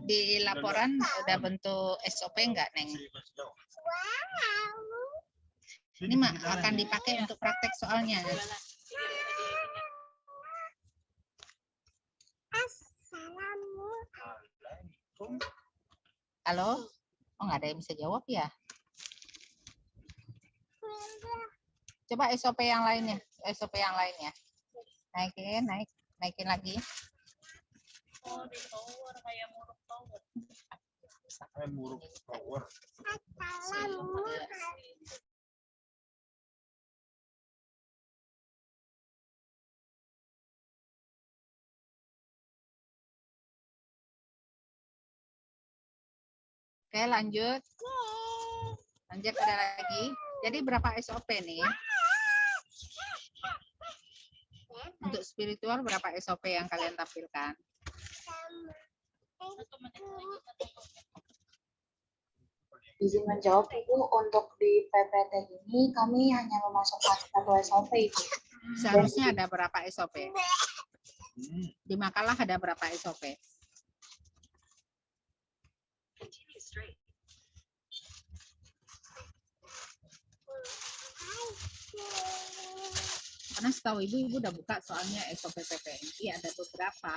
Di laporan udah bentuk SOP enggak, Neng? Ini mah akan dipakai untuk praktek soalnya. Halo? Oh, nggak ada yang bisa jawab ya? Coba SOP yang lainnya. SOP yang lainnya. Naikin lagi. Oh, di tower kayak Muruk Tower. Kayak Muruk Tower. Oke, lanjut. Lanjut, ada lagi. Jadi berapa SOP nih? Untuk spiritual berapa SOP yang kalian tampilkan? Izin menjawab Ibu, untuk di PPT ini kami hanya memasukkan 1 SOP Ibu. Seharusnya ada berapa SOP? Di makalah ada berapa SOP? Karena setahu ibu udah buka soalnya SOP PPNI ada beberapa.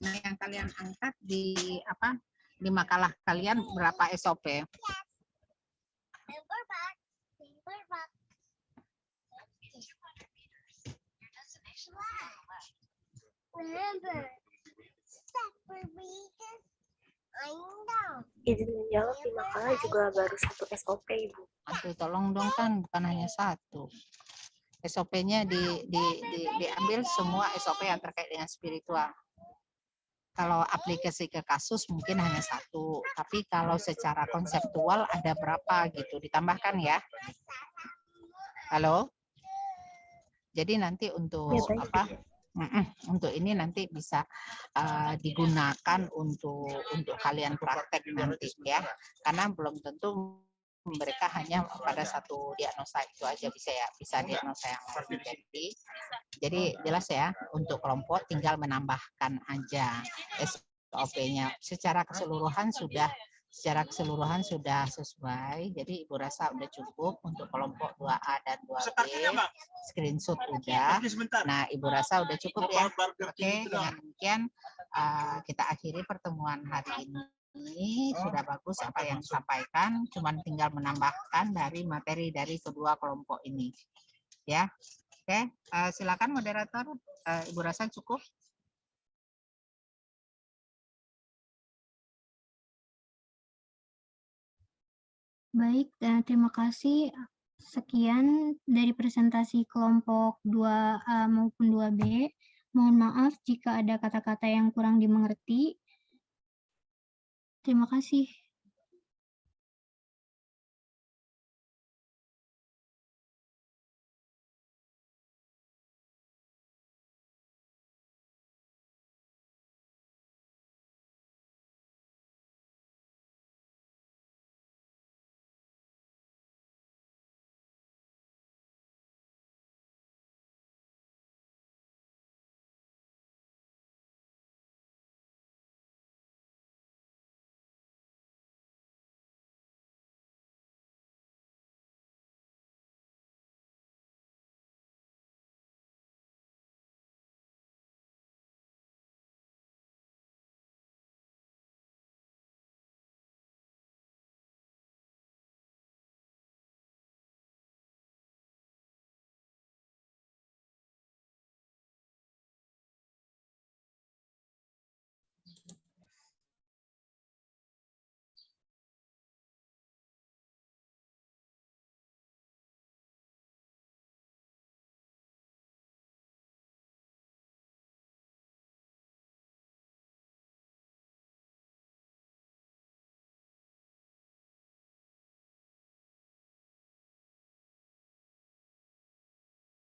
Nah, yang kalian angkat di apa? Di makalah kalian berapa SOP? Izin menjawab di makalah juga baru 1 SOP, Ibu. Aduh, tolong dong, kan bukan hanya 1. SOP-nya diambil semua SOP yang terkait dengan spiritual. Kalau aplikasi ke kasus mungkin hanya 1, tapi kalau secara konseptual ada berapa gitu, ditambahkan ya. Halo? Jadi nanti untuk apa? Untuk ini nanti bisa digunakan untuk kalian praktek nanti ya, karena belum tentu mereka hanya pada 1 diagnosa itu aja bisa diagnosa yang lain. Jadi jelas ya, untuk kelompok tinggal menambahkan aja SOP-nya. Secara keseluruhan sudah sesuai. Jadi Ibu rasa udah cukup untuk kelompok 2A dan 2B. Screenshot udah. Nah, Ibu rasa udah cukup ya. Oke, dengan demikian kita akhiri pertemuan hari ini. Ini sudah bagus apa yang disampaikan, cuman tinggal menambahkan dari materi dari kedua kelompok ini. Ya, oke, silakan moderator, Ibu rasa cukup. Baik, terima kasih. Sekian dari presentasi kelompok 2A maupun 2B. Mohon maaf jika ada kata-kata yang kurang dimengerti. Terima kasih.